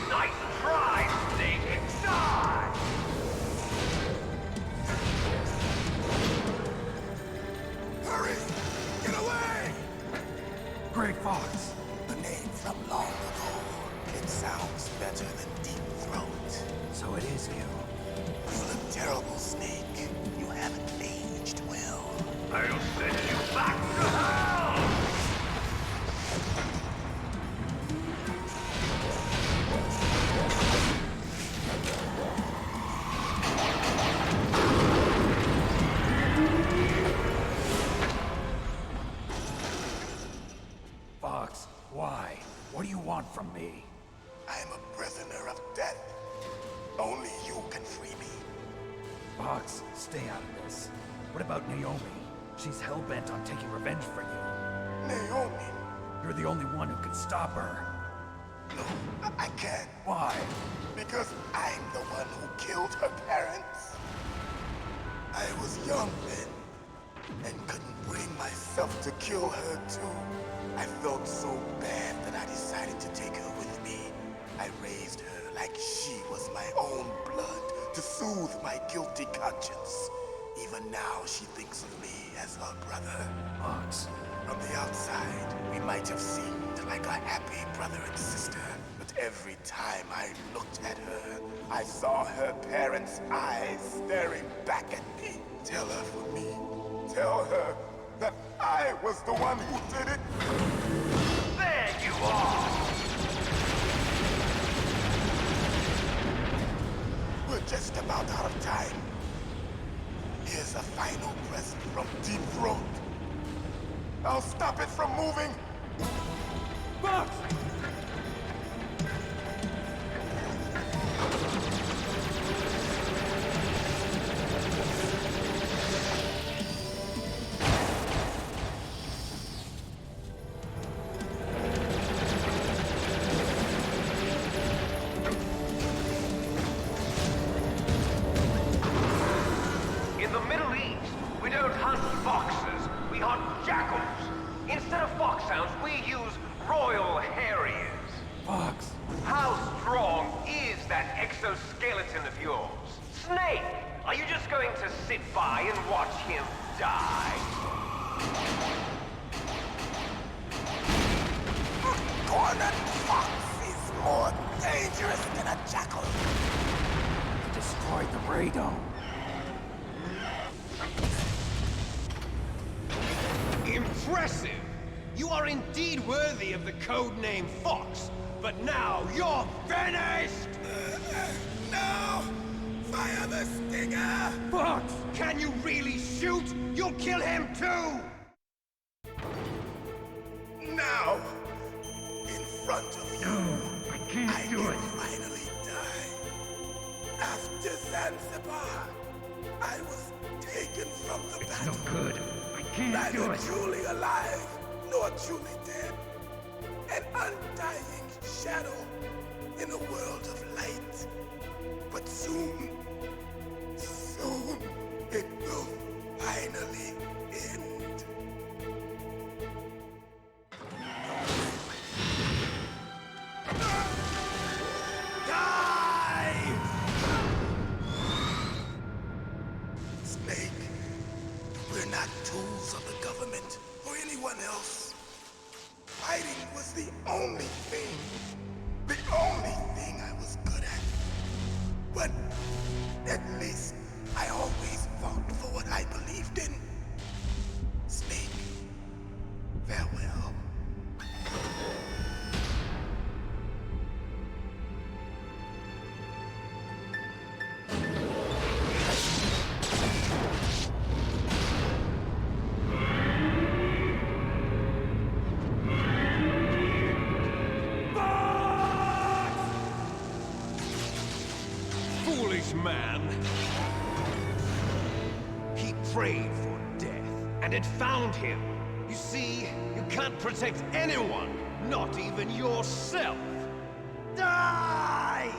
Nice try, Snake! Die! Hurry! Get away! Great Fox! The name from long ago. It sounds better than Deep Throat. So it is you. You look terrible, Snake. You haven't aged well. I'll send you back to hell! Fox, why? What do you want from me? I am a prisoner of death. Only you can free me. Fox, stay out of this. What about Naomi? She's hell-bent on taking revenge for you. Naomi? You're the only one who can stop her. No, I can't. Why? Because I'm the one who killed her parents. I was young then, and couldn't bring myself to kill her too. I felt so bad that I decided to take her with me. I raised her like she was my own blood, to soothe my guilty conscience. Even now, she thinks of me as her brother. Fox. From the outside, we might have seemed like a happy brother and sister. But every time I looked at her, I saw her parents' eyes staring back at me. Tell her for me. Tell her that I was the one who did it. There you are! We're just about out of time. Here's a final present from Deep Throat. I'll stop it from moving. Fox! In the Middle East, we don't hunt foxes, we hunt jackals. Instead of foxhounds, we use royal harriers. Fox! How strong is that exoskeleton of yours? Snake, are you just going to sit by and watch him die? Cornered fox is more dangerous than a jackal. Destroyed the radome. Impressive! You are indeed worthy of the codename Fox, but now you're finished! No! Fire the stinger! Fox! Can you really shoot? You'll kill him too! Now! In front of you! No, I can't do it. Finally die. After Zanzibar, I was taken from the It's no battle. good. I can't do Neither it. truly alive, nor truly dead. An undying shadow in a world of light. But soon, soon, it will finally end. Die! Snake, we're not tools of the government or anyone else. Fighting was the only thing I was good at. But at least I always fought for what I believed in. Snake, farewell. Foolish man! He prayed for death, and it found him. You see, you can't protect anyone, not even yourself. Die!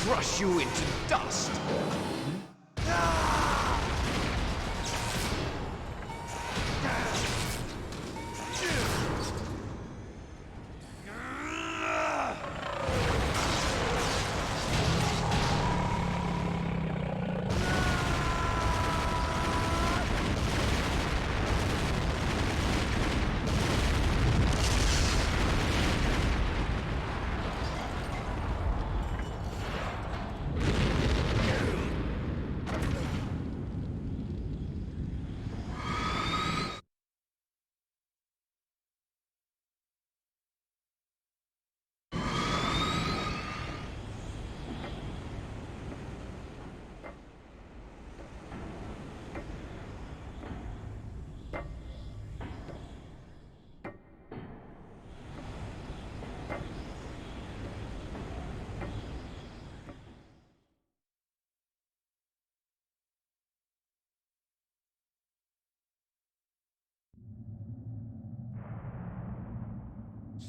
crush you into dust.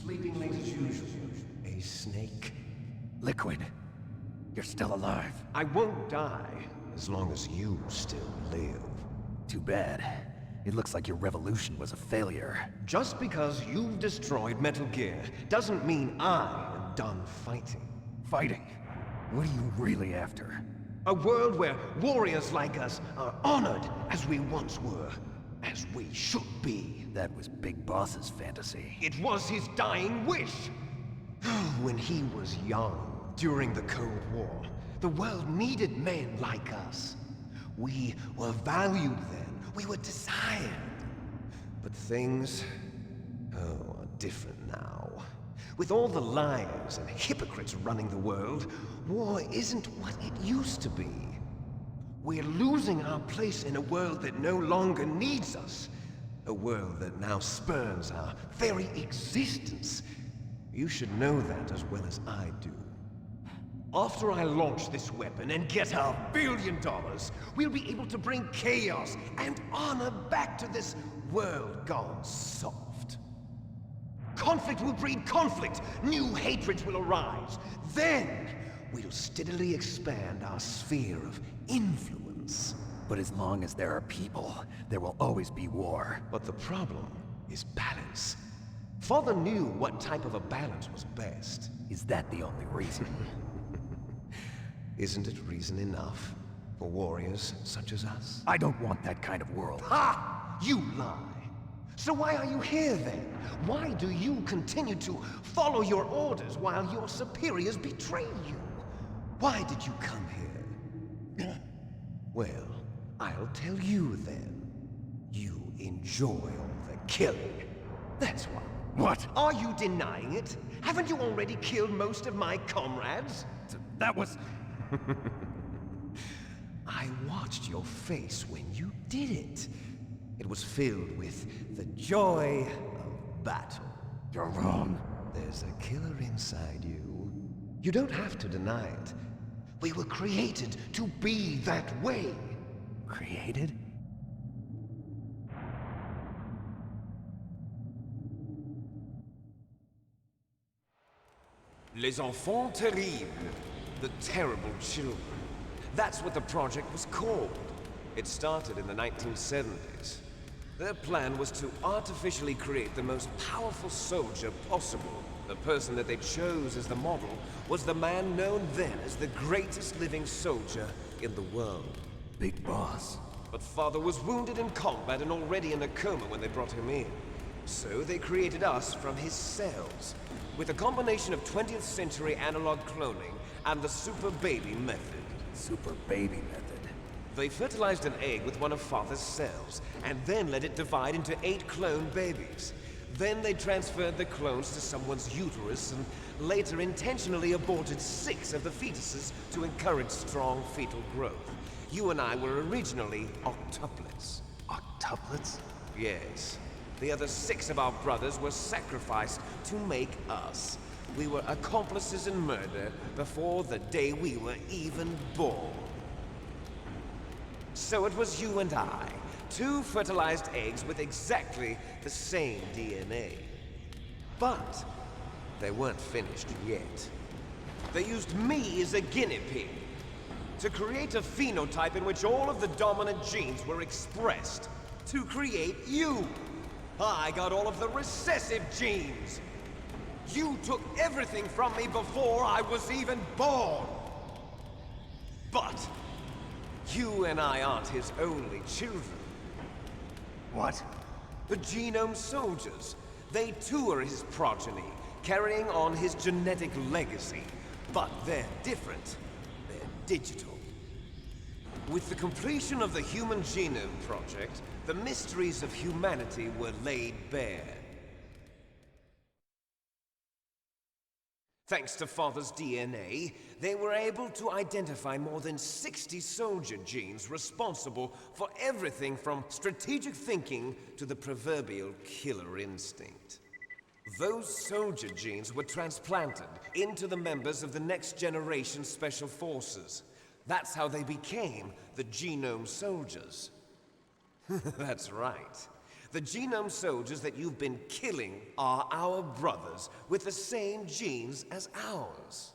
Sleeping late as usual. A snake. Liquid, you're still alive. I won't die as long as you still live. Too bad. It looks like your revolution was a failure. Just because you've destroyed Metal Gear doesn't mean I am done fighting. Fighting? What are you really after? A world where warriors like us are honored as we once were. As we should be. That was Big Boss's fantasy. It was his dying wish. When he was young, during the Cold War, the world needed men like us. We were valued then. We were desired. But things, are different now. With all the liars and hypocrites running the world, war isn't what it used to be. We're losing our place in a world that no longer needs us. A world that now spurns our very existence. You should know that as well as I do. After I launch this weapon and get our $1 billion, we'll be able to bring chaos and honor back to this world gone soft. Conflict will breed conflict. New hatreds will arise. Then, we'll steadily expand our sphere of influence. But as long as there are people, there will always be war. But the problem is balance. Father knew what type of a balance was best. Is that the only reason? Isn't it reason enough for warriors such as us? I don't want that kind of world. Ha! You lie! So why are you here then? Why do you continue to follow your orders while your superiors betray you? Why did you come here? Well, I'll tell you then. You enjoy all the killing. That's why. What? Are you denying it? Haven't you already killed most of my comrades? That was... I watched your face when you did it. It was filled with the joy of battle. You're wrong. There's a killer inside you. You don't have to deny it. We were created to be that way. Created? Les enfants terribles. The terrible children. That's what the project was called. It started in the 1970s. Their plan was to artificially create the most powerful soldier possible. The person that they chose as the model was the man known then as the greatest living soldier in the world. Big Boss. But Father was wounded in combat and already in a coma when they brought him in. So they created us from his cells, with a combination of 20th century analog cloning and the super baby method. Super baby method. They fertilized an egg with one of Father's cells, and then let it divide into 8 clone babies. Then they transferred the clones to someone's uterus, and later intentionally aborted 6 of the fetuses to encourage strong fetal growth. You and I were originally octuplets. Octuplets? Yes. The other 6 of our brothers were sacrificed to make us. We were accomplices in murder before the day we were even born. So it was you and I, 2 fertilized eggs with exactly the same DNA. But they weren't finished yet. They used me as a guinea pig to create a phenotype in which all of the dominant genes were expressed. To create you! I got all of the recessive genes! You took everything from me before I was even born! But you and I aren't his only children. What? The Genome Soldiers. They too are his progeny, carrying on his genetic legacy. But they're different. They're digital. With the completion of the Human Genome Project, the mysteries of humanity were laid bare. Thanks to Father's DNA, they were able to identify more than 60 soldier genes responsible for everything from strategic thinking to the proverbial killer instinct. Those soldier genes were transplanted into the members of the next generation Special Forces. That's how they became the Genome Soldiers. That's right. The Genome Soldiers that you've been killing are our brothers with the same genes as ours.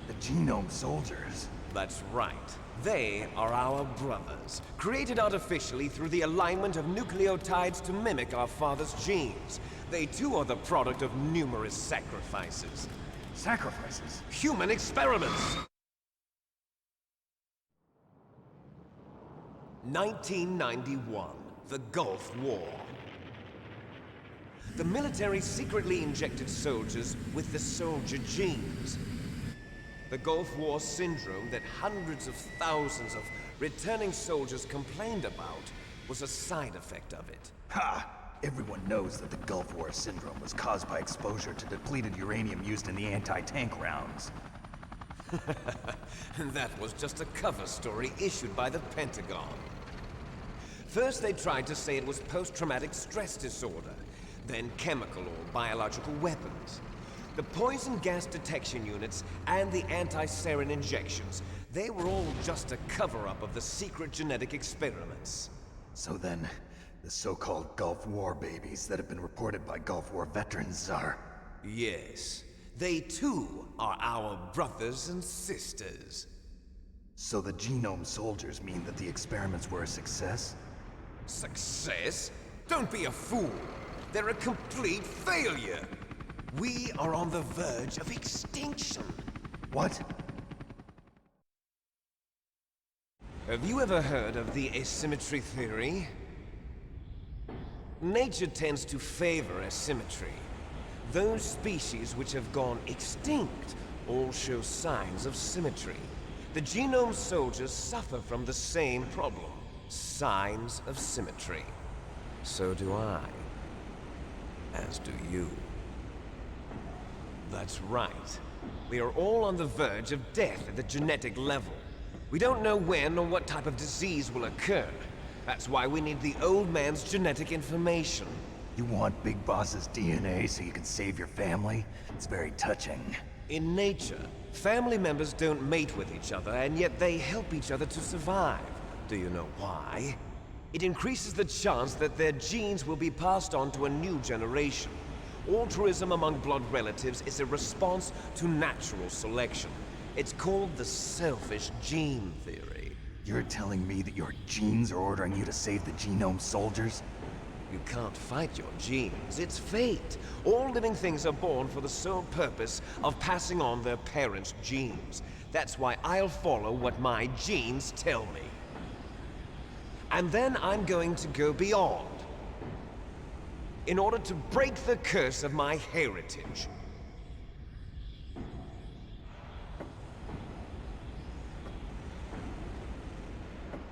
The Genome Soldiers? That's right. They are our brothers, created artificially through the alignment of nucleotides to mimic our father's genes. They too are the product of numerous sacrifices. Sacrifices? Human experiments! 1991, the Gulf War. The military secretly injected soldiers with the soldier genes. The Gulf War syndrome that hundreds of thousands of returning soldiers complained about was a side effect of it. Ha! Everyone knows that the Gulf War syndrome was caused by exposure to depleted uranium used in the anti-tank rounds. That was just a cover story issued by the Pentagon. First they tried to say it was post-traumatic stress disorder, then chemical or biological weapons. The poison gas detection units and the anti-sarin injections, they were all just a cover-up of the secret genetic experiments. So then, the so-called Gulf War babies that have been reported by Gulf War veterans are... Yes. They too are our brothers and sisters. So the Genome Soldiers mean that the experiments were a success? Success? Don't be a fool! They're a complete failure! We are on the verge of extinction! What? Have you ever heard of the asymmetry theory? Nature tends to favor asymmetry. Those species which have gone extinct all show signs of symmetry. The Genome Soldiers suffer from the same problem. Signs of symmetry. So do I. As do you. That's right. We are all on the verge of death at the genetic level. We don't know when or what type of disease will occur. That's why we need the old man's genetic information. You want Big Boss's DNA so you can save your family? It's very touching. In nature, family members don't mate with each other, and yet they help each other to survive. Do you know why? It increases the chance that their genes will be passed on to a new generation. Altruism among blood relatives is a response to natural selection. It's called the selfish gene theory. You're telling me that your genes are ordering you to save the Genome Soldiers? You can't fight your genes. It's fate. All living things are born for the sole purpose of passing on their parents' genes. That's why I'll follow what my genes tell me. And then I'm going to go beyond, in order to break the curse of my heritage.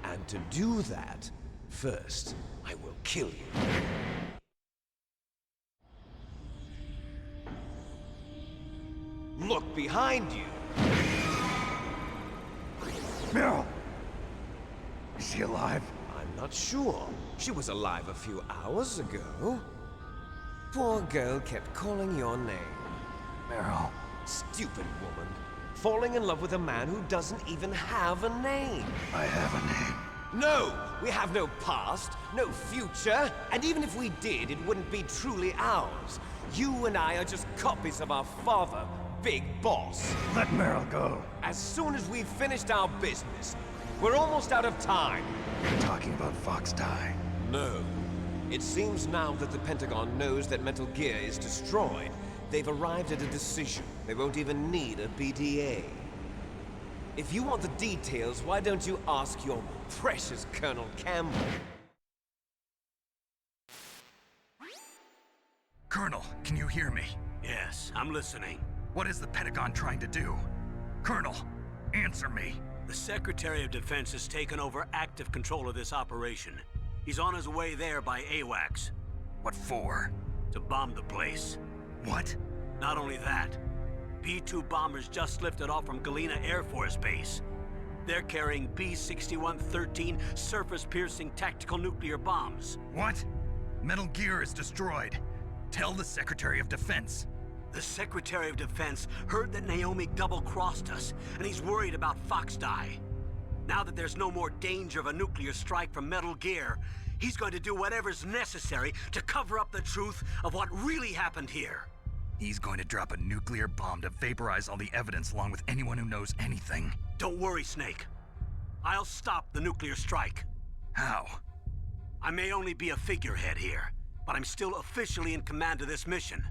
And to do that, first, I will kill you. Look behind you! Meryl! Is she alive? I'm not sure. She was alive a few hours ago. Poor girl kept calling your name. Meryl. Stupid woman. Falling in love with a man who doesn't even have a name. I have a name. No! We have no past, no future, and even if we did, it wouldn't be truly ours. You and I are just copies of our father, Big Boss. Let Meryl go. As soon as we've finished our business, we're almost out of time. You're talking about FoxDie. No. It seems now that the Pentagon knows that Metal Gear is destroyed. They've arrived at a decision. They won't even need a BDA. If you want the details, why don't you ask your precious Colonel Campbell? Colonel, can you hear me? Yes, I'm listening. What is the Pentagon trying to do? Colonel, answer me. The Secretary of Defense has taken over active control of this operation. He's on his way there by AWACS. What for? To bomb the place. What? Not only that, B-2 bombers just lifted off from Galena Air Force Base. They're carrying B-6113 surface-piercing tactical nuclear bombs. What? Metal Gear is destroyed. Tell the Secretary of Defense. The Secretary of Defense heard that Naomi double-crossed us, and he's worried about FoxDie. Now that there's no more danger of a nuclear strike from Metal Gear, he's going to do whatever's necessary to cover up the truth of what really happened here. He's going to drop a nuclear bomb to vaporize all the evidence along with anyone who knows anything. Don't worry, Snake. I'll stop the nuclear strike. How? I may only be a figurehead here, but I'm still officially in command of this mission.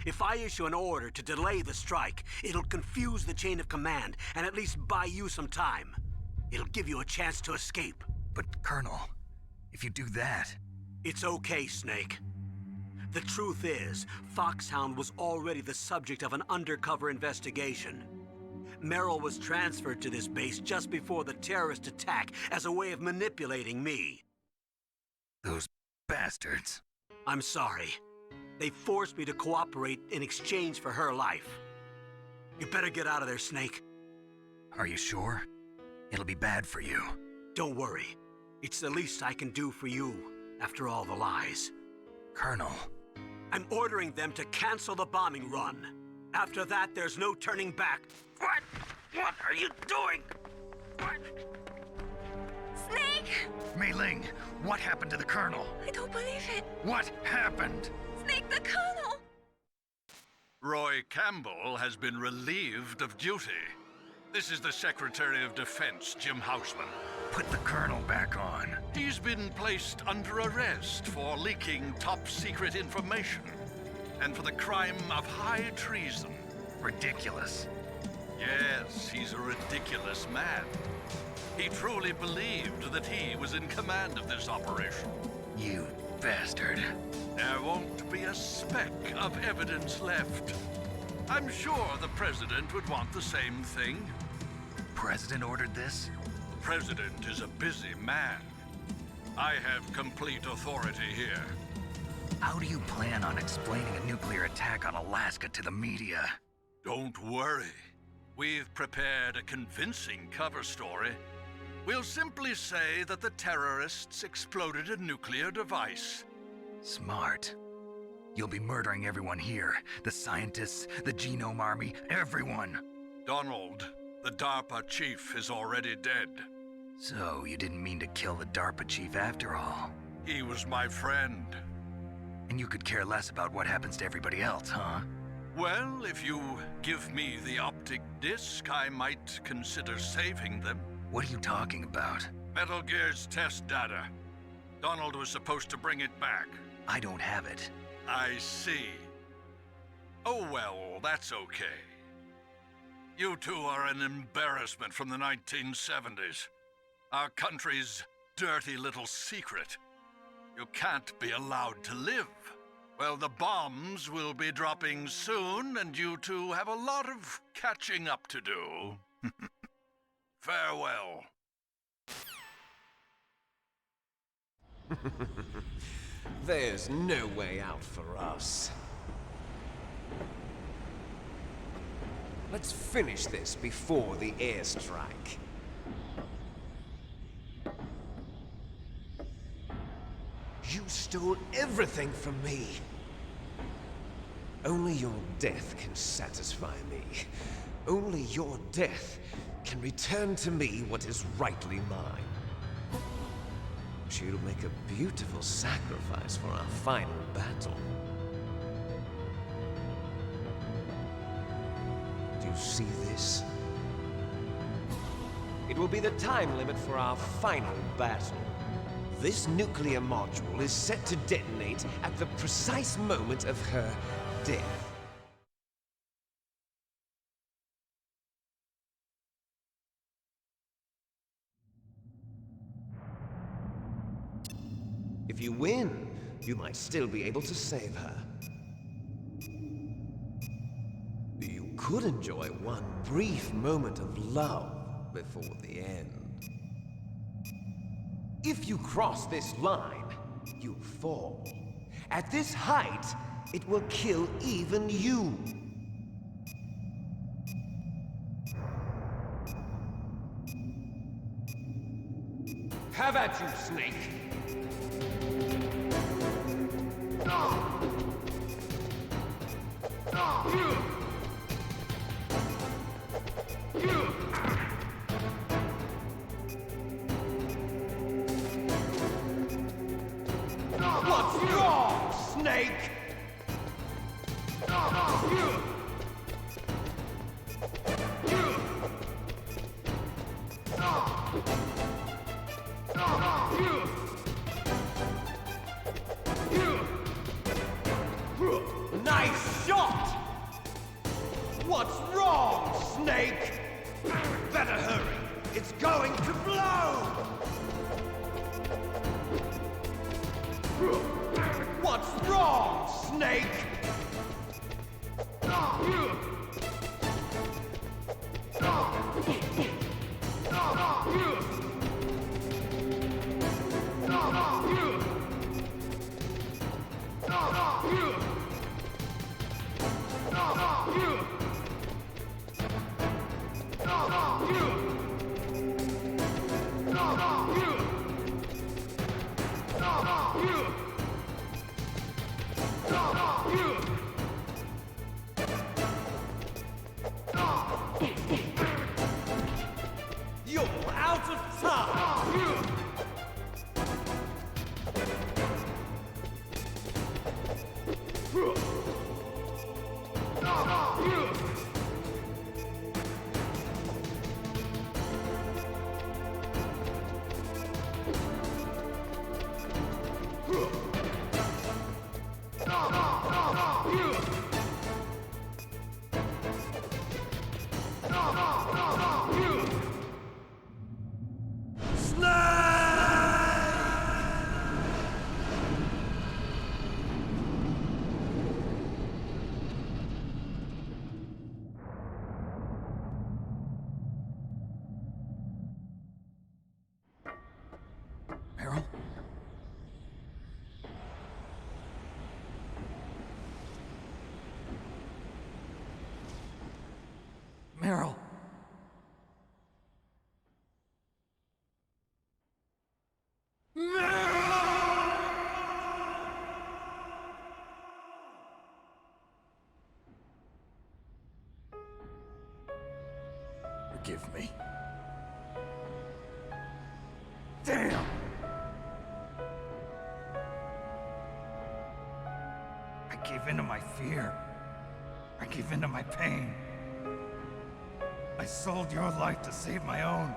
If I issue an order to delay the strike, it'll confuse the chain of command and at least buy you some time. It'll give you a chance to escape. But, Colonel, if you do that... It's okay, Snake. The truth is, FOX-HOUND was already the subject of an undercover investigation. Meryl was transferred to this base just before the terrorist attack as a way of manipulating me. Those bastards. I'm sorry. They forced me to cooperate in exchange for her life. You better get out of there, Snake. Are you sure? It'll be bad for you. Don't worry. It's the least I can do for you, after all the lies. Colonel. I'm ordering them to cancel the bombing run. After that, there's no turning back. What? What are you doing? What? Snake! Mei Ling, what happened to the Colonel? I don't believe it. What happened? Snake, the Colonel! Roy Campbell has been relieved of duty. This is the Secretary of Defense, Jim Houseman. Put the Colonel back on. He's been placed under arrest for leaking top-secret information and for the crime of high treason. Ridiculous. Yes, he's a ridiculous man. He truly believed that he was in command of this operation. You bastard. There won't be a speck of evidence left. I'm sure the President would want the same thing. President ordered this? The President is a busy man. I have complete authority here. How do you plan on explaining a nuclear attack on Alaska to the media? Don't worry. We've prepared a convincing cover story. We'll simply say that the terrorists exploded a nuclear device. Smart. You'll be murdering everyone here. The scientists, the Genome Army, everyone. Donald, the DARPA chief, is already dead. So, you didn't mean to kill the DARPA chief after all. He was my friend. And you could care less about what happens to everybody else, huh? Well, if you give me the optic disc, I might consider saving them. What are you talking about? Metal Gear's test data. Donald was supposed to bring it back. I don't have it. I see. Oh well, that's okay. You two are an embarrassment from the 1970s. Our country's dirty little secret. You can't be allowed to live. Well, the bombs will be dropping soon, and you two have a lot of catching up to do. Farewell. There's no way out for us. Let's finish this before the airstrike. You stole everything from me. Only your death can satisfy me. Only your death can return to me what is rightly mine. She'll make a beautiful sacrifice for our final battle. Do you see this? It will be the time limit for our final battle. This nuclear module is set to detonate at the precise moment of her death. If you win, you might still be able to save her. You could enjoy one brief moment of love before the end. If you cross this line, you fall. At this height, it will kill even you. Have at you, Snake! What's wrong, Snake? Nice shot! What's wrong, Snake? Better hurry. It's going to blow! What's wrong, Snake? You're out of time! Meryl? Meryl! Forgive me. Damn! I gave in to my fear. I gave in to my pain. I sold your life to save my own.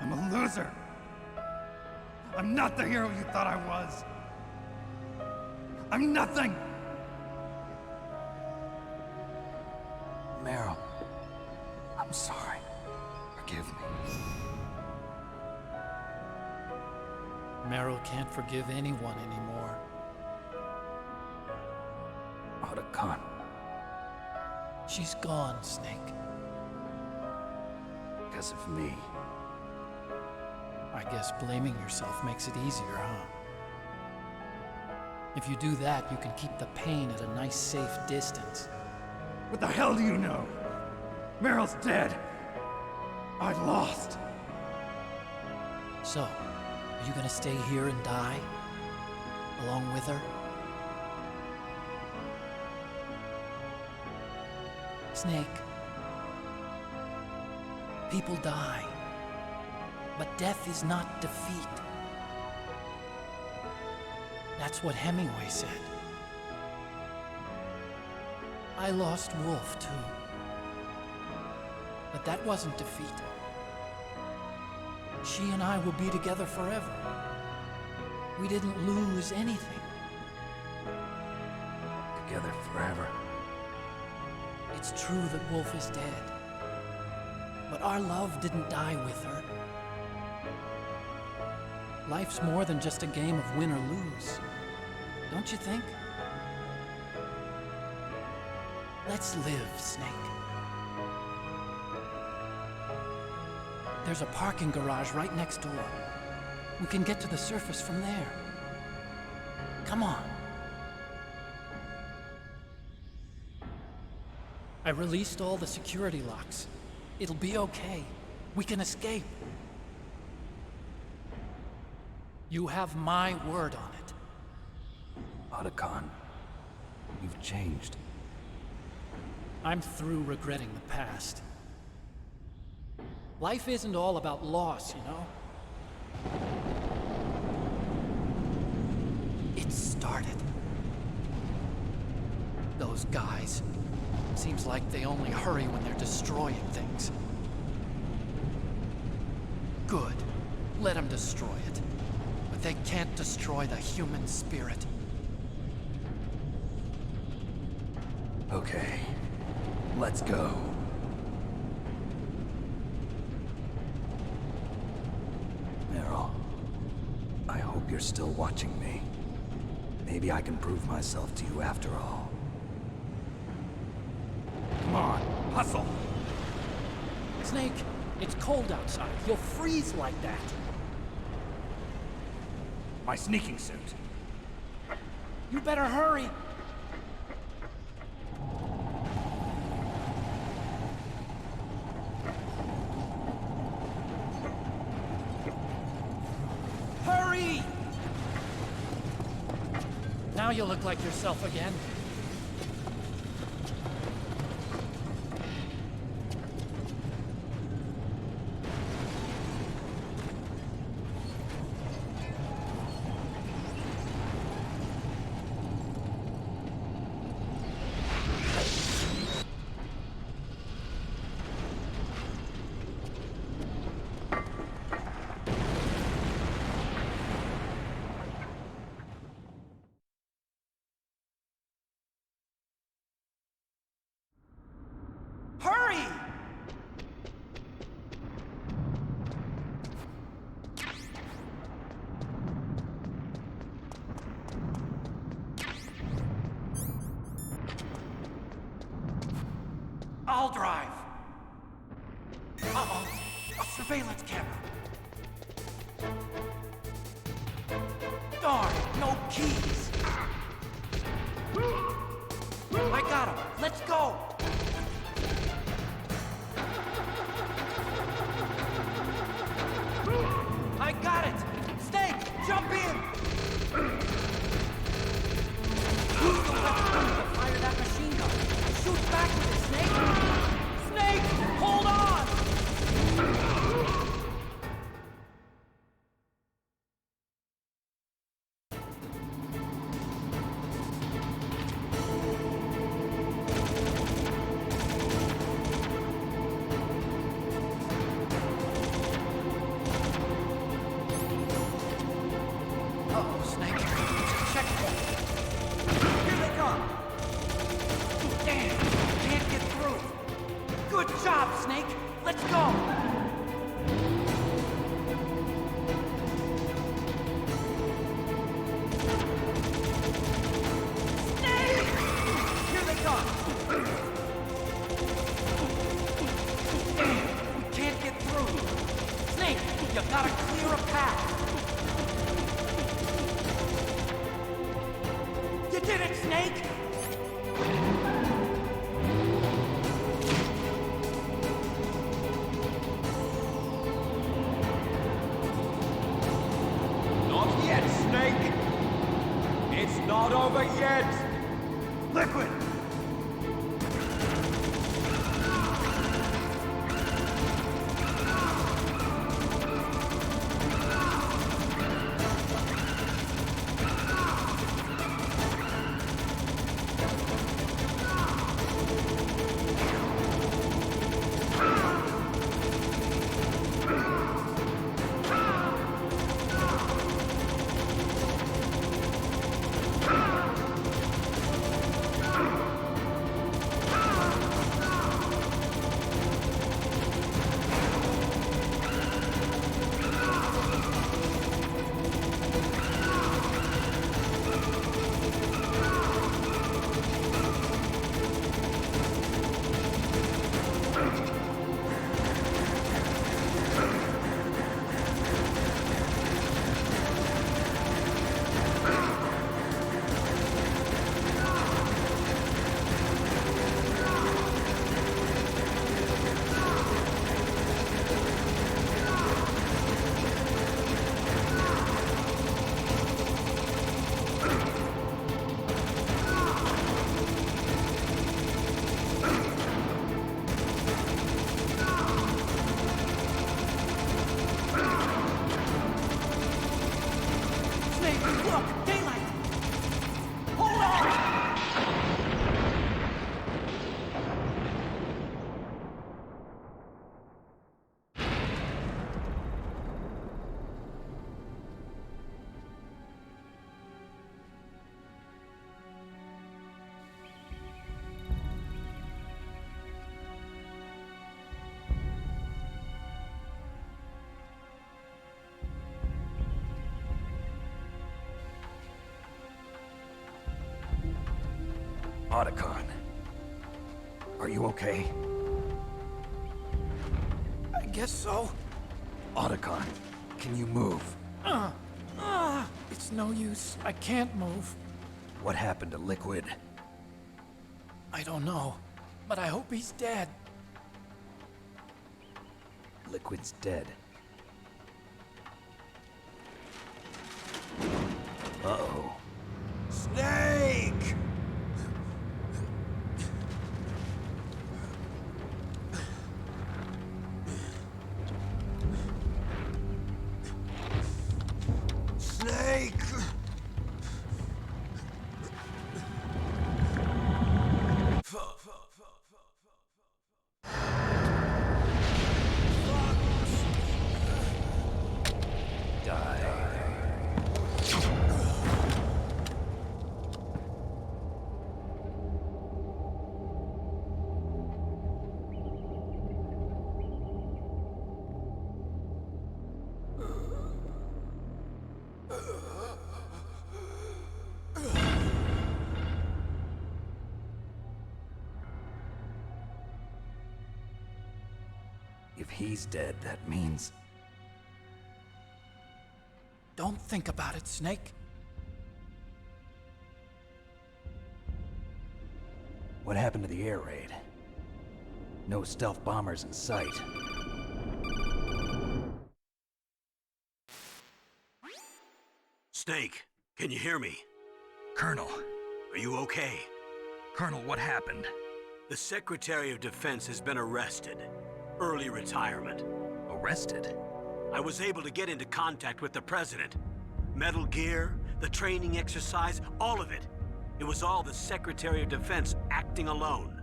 I'm a loser. I'm not the hero you thought I was. I'm nothing. Meryl, I'm sorry. Forgive me. Meryl can't forgive anyone anymore. What a con. She's gone, Snake. Because of me. I guess blaming yourself makes it easier, huh? If you do that, you can keep the pain at a nice, safe distance. What the hell do you know? Meryl's dead. I lost. So, are you gonna stay here and die? Along with her? Snake. People die. But death is not defeat. That's what Hemingway said. I lost Wolf, too. But that wasn't defeat. She and I will be together forever. We didn't lose anything. Together forever. It's true that Wolf is dead. But our love didn't die with her. Life's more than just a game of win or lose. Don't you think? Let's live, Snake. There's a parking garage right next door. We can get to the surface from there. Come on. I released all the security locks. It'll be okay. We can escape. You have my word on it. Otacon, you've changed. I'm through regretting the past. Life isn't all about loss, you know? It started. Those guys. Seems like they only hurry when they're destroying things. Good. Let them destroy it. But they can't destroy the human spirit. Okay. Let's go. Meryl, I hope you're still watching me. Maybe I can prove myself to you after all. Come on, hustle! Snake, it's cold outside. You'll freeze like that. My sneaking suit. You better hurry. Hurry! Now you look like yourself again. Hurry! I'll drive. Uh-oh. A surveillance camera. Darn, no keys. I got him. Let's go. I got it! Snake, jump in! Use the weapon to fire that machine gun. Shoot back with it, Snake! Snake, hold on! Look, daylight! Hold on! Otacon. Are you okay? I guess so. Otacon, can you move? It's no use. I can't move. What happened to Liquid? I don't know, but I hope he's dead. Liquid's dead. Uh-oh. Snake! Snake! If he's dead, that means... Don't think about it, Snake. What happened to the air raid? No stealth bombers in sight. Snake, can you hear me? Colonel. Are you okay? Colonel, what happened? The Secretary of Defense has been arrested. Early retirement. Arrested? I was able to get into contact with the President. Metal Gear, the training exercise, all of it. It was all the Secretary of Defense acting alone.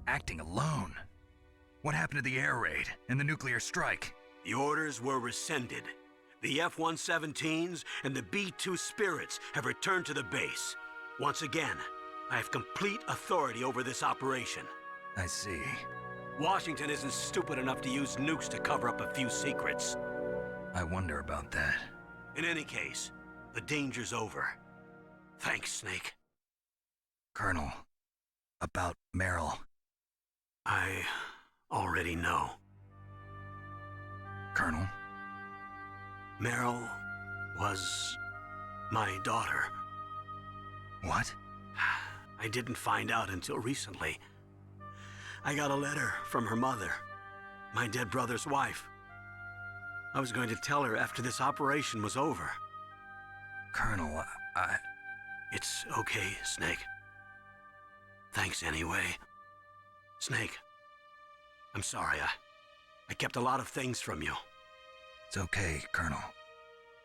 Acting alone? What happened to the air raid and the nuclear strike? The orders were rescinded. The F-117s and the B-2 Spirits have returned to the base. Once again, I have complete authority over this operation. I see. Washington isn't stupid enough to use nukes to cover up a few secrets. I wonder about that. In any case, the danger's over. Thanks, Snake. Colonel, about Meryl. I already know. Colonel? Meryl was my daughter. What? I didn't find out until recently. I got a letter from her mother, my dead brother's wife. I was going to tell her after this operation was over. Colonel, It's okay, Snake. Thanks anyway. Snake, I'm sorry. I kept a lot of things from you. It's okay, Colonel.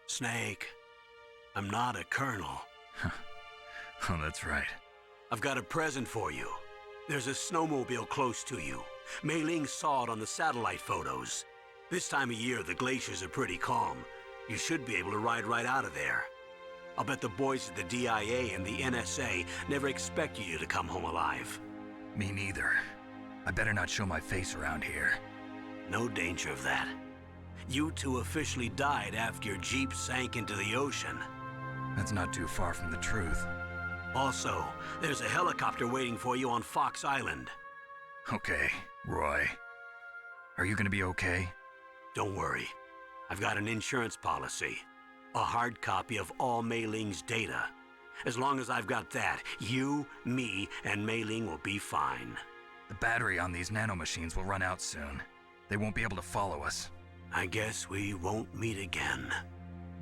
Snake, I'm not a colonel. Oh, that's right. I've got a present for you. There's a snowmobile close to you. Mei Ling saw it on the satellite photos. This time of year, the glaciers are pretty calm. You should be able to ride right out of there. I'll bet the boys at the DIA and the NSA never expected you to come home alive. Me neither. I better not show my face around here. No danger of that. You two officially died after your Jeep sank into the ocean. That's not too far from the truth. Also, there's a helicopter waiting for you on Fox Island. Okay, Roy. Are you gonna be okay? Don't worry. I've got an insurance policy. A hard copy of all Mei Ling's data. As long as I've got that, you, me, and Mei Ling will be fine. The battery on these nanomachines will run out soon. They won't be able to follow us. I guess we won't meet again.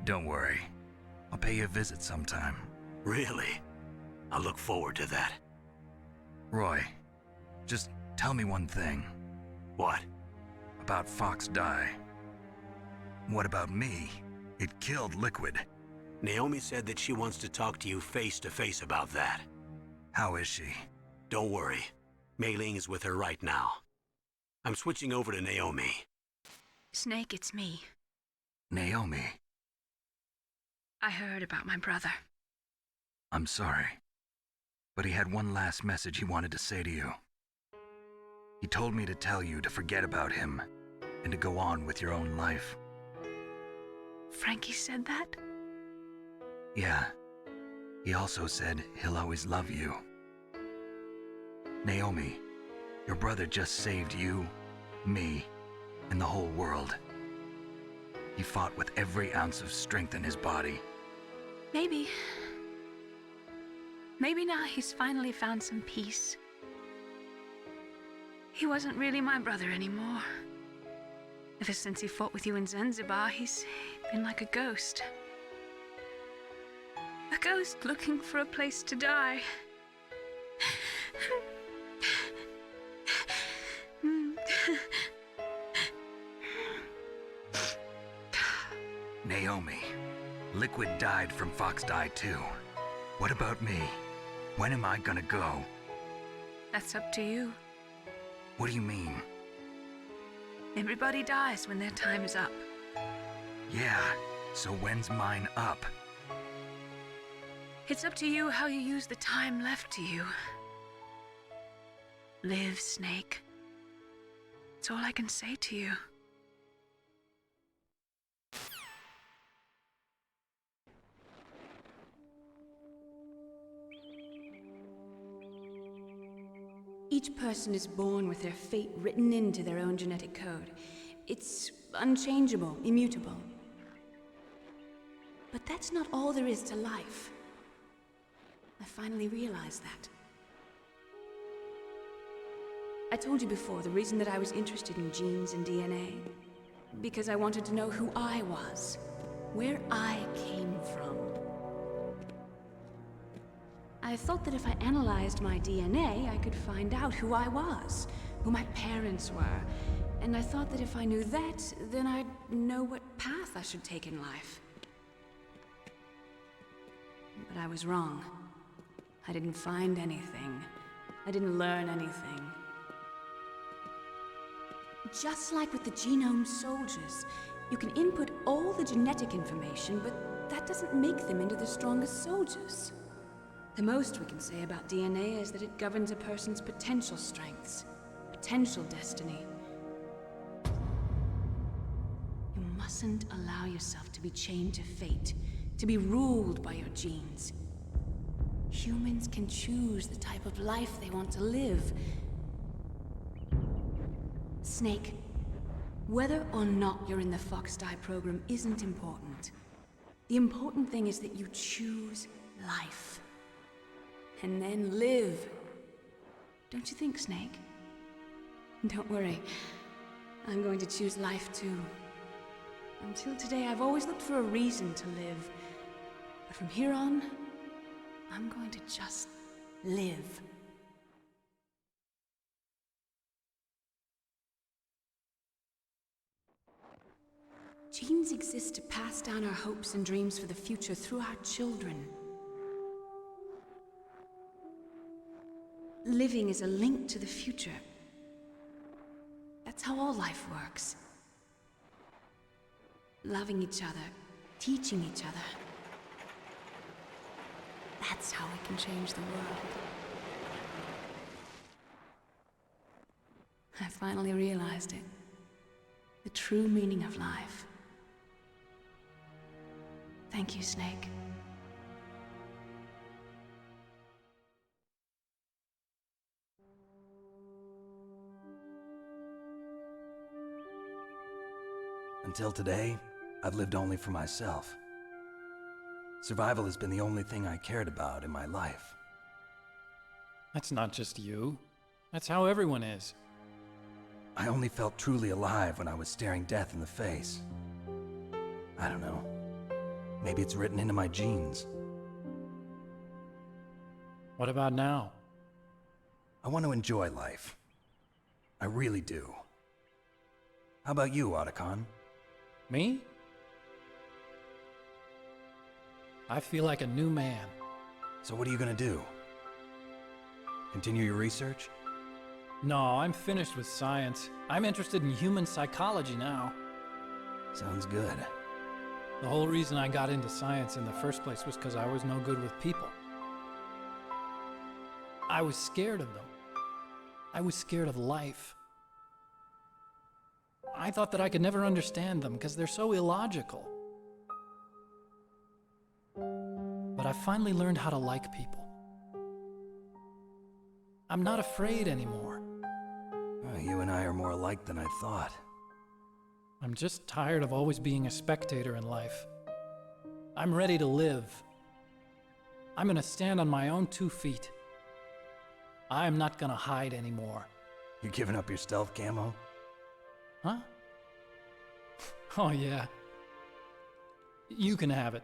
Don't worry. I'll pay you a visit sometime. Really? I look forward to that. Roy, just tell me one thing. What? About FoxDie. What about me? It killed Liquid. Naomi said that she wants to talk to you face to face about that. How is she? Don't worry. Mei Ling is with her right now. I'm switching over to Naomi. Snake, it's me. Naomi. I heard about my brother. I'm sorry. But he had one last message he wanted to say to you. He told me to tell you to forget about him and to go on with your own life. Frankie said that? Yeah. He also said he'll always love you. Naomi, your brother just saved you, me, and the whole world. He fought with every ounce of strength in his body. Maybe now he's finally found some peace. He wasn't really my brother anymore. Ever since he fought with you in Zanzibar, he's been like a ghost. A ghost looking for a place to die. Naomi, Liquid died from FoxDie too. What about me? When am I gonna go? That's up to you. What do you mean? Everybody dies when their time is up. Yeah, so when's mine up? It's up to you how you use the time left to you. Live, Snake. That's all I can say to you. Each person is born with their fate written into their own genetic code. It's unchangeable, immutable. But that's not all there is to life. I finally realized that. I told you before the reason that I was interested in genes and DNA. Because I wanted to know who I was, where I came from. I thought that if I analyzed my DNA, I could find out who I was, who my parents were. And I thought that if I knew that, then I'd know what path I should take in life. But I was wrong. I didn't find anything. I didn't learn anything. Just like with the genome soldiers, you can input all the genetic information, but that doesn't make them into the strongest soldiers. The most we can say about DNA is that it governs a person's potential strengths, potential destiny. You mustn't allow yourself to be chained to fate, to be ruled by your genes. Humans can choose the type of life they want to live. Snake, whether or not you're in the FoxDie program isn't important. The important thing is that you choose life. And then live. Don't you think, Snake? Don't worry. I'm going to choose life too. Until today, I've always looked for a reason to live. But from here on, I'm going to just live. Genes exist to pass down our hopes and dreams for the future through our children. Living is a link to the future. That's how all life works. Loving each other, teaching each other. That's how we can change the world. I finally realized it. The true meaning of life. Thank you, Snake. Until today, I've lived only for myself. Survival has been the only thing I cared about in my life. That's not just you. That's how everyone is. I only felt truly alive when I was staring death in the face. I don't know. Maybe it's written into my genes. What about now? I want to enjoy life. I really do. How about you, Otacon? Me? I feel like a new man. So what are you gonna do? Continue your research? No, I'm finished with science. I'm interested in human psychology now. Sounds good. The whole reason I got into science in the first place was because I was no good with people. I was scared of them. I was scared of life. I thought that I could never understand them because they're so illogical. But I finally learned how to like people. I'm not afraid anymore. You and I are more alike than I thought. I'm just tired of always being a spectator in life. I'm ready to live. I'm gonna stand on my own 2 feet. I'm not gonna hide anymore. You giving up your stealth camo? Huh? Oh yeah. You can have it.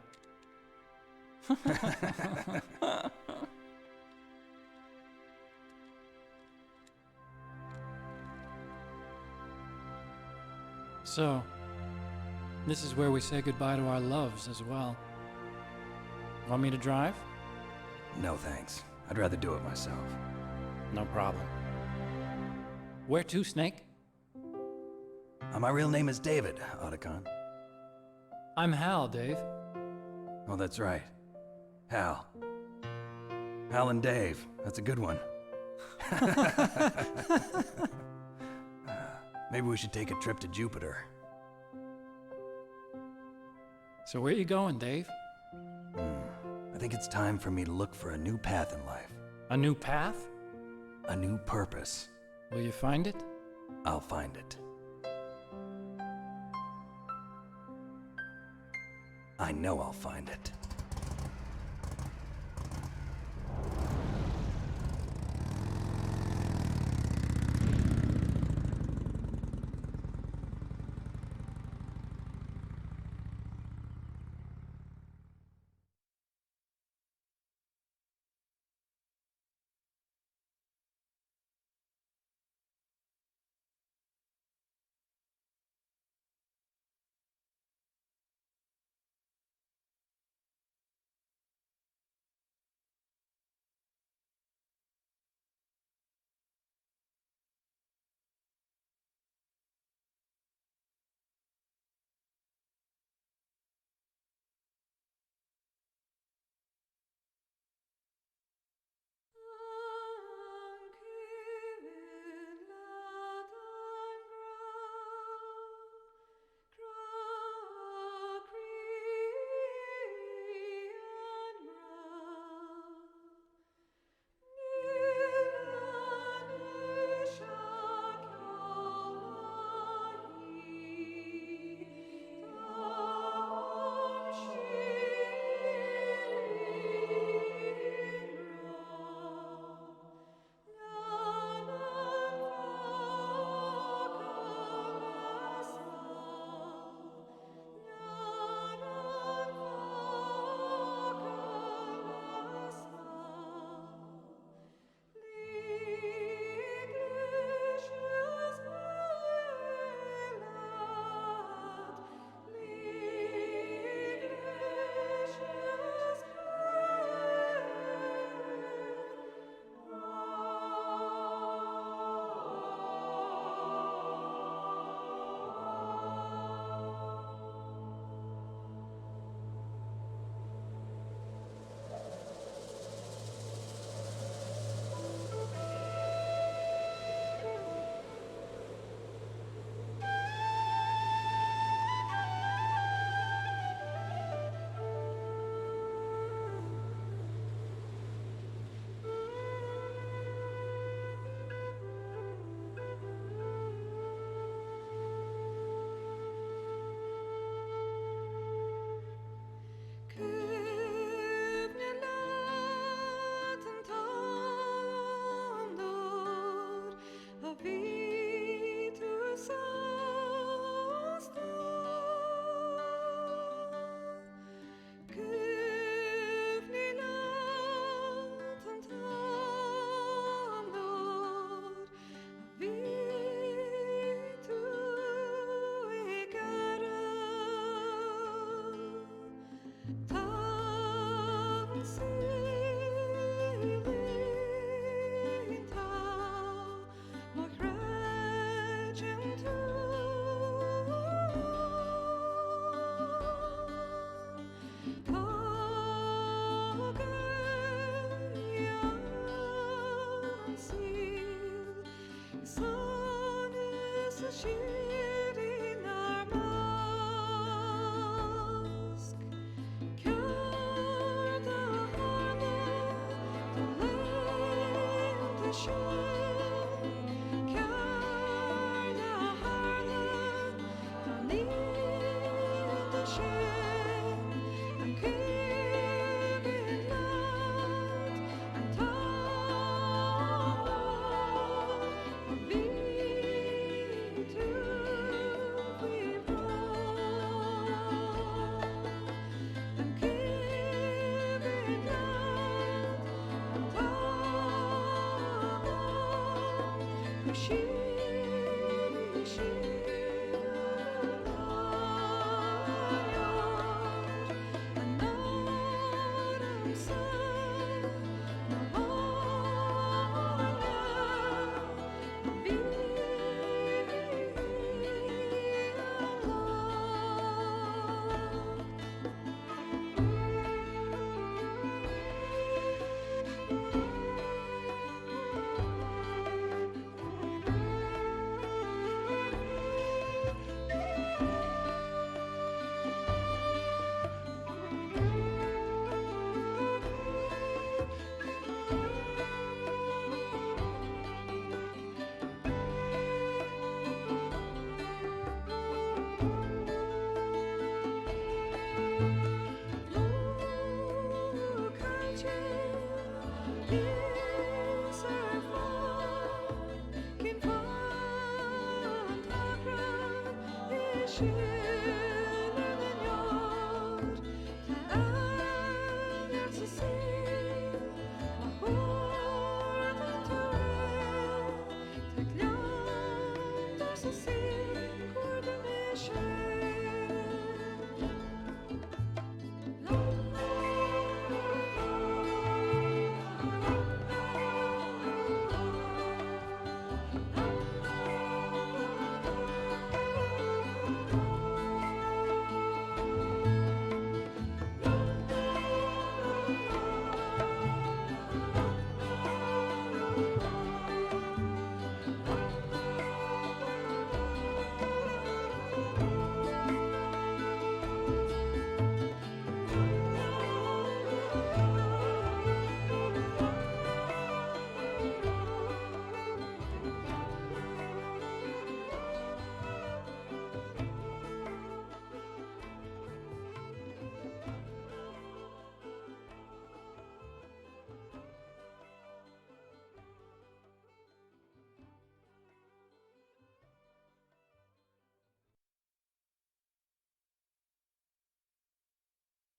So, this is where we say goodbye to our loves as well. Want me to drive? No thanks. I'd rather do it myself. No problem. Where to, Snake? My real name is David, Otacon. I'm Hal, Dave. Oh, that's right. Hal. Hal and Dave. That's a good one. Maybe we should take a trip to Jupiter. So where you going, Dave? I think it's time for me to look for a new path in life. A new path? A new purpose. Will you find it? I'll find it. I know I'll find it.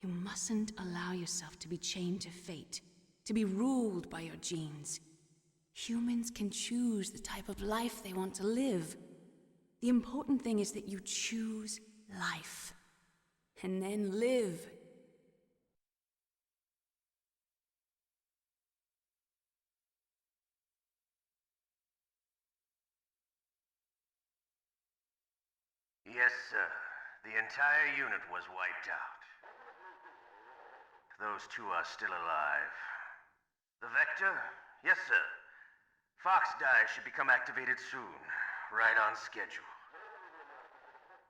You mustn't allow yourself to be chained to fate, to be ruled by your genes. Humans can choose the type of life they want to live. The important thing is that you choose life. And then live. Yes, sir. The entire unit was wiped out. Those two are still alive. The Vector? Yes, sir. FoxDie should become activated soon. Right on schedule.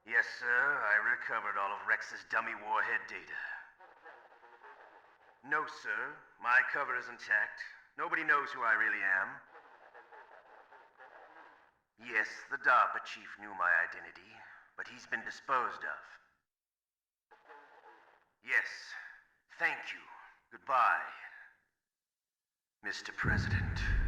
Yes, sir. I recovered all of Rex's dummy warhead data. No, sir. My cover is intact. Nobody knows who I really am. Yes, the DARPA chief knew my identity, but he's been disposed of. Yes. Thank you. Goodbye, Mr. President.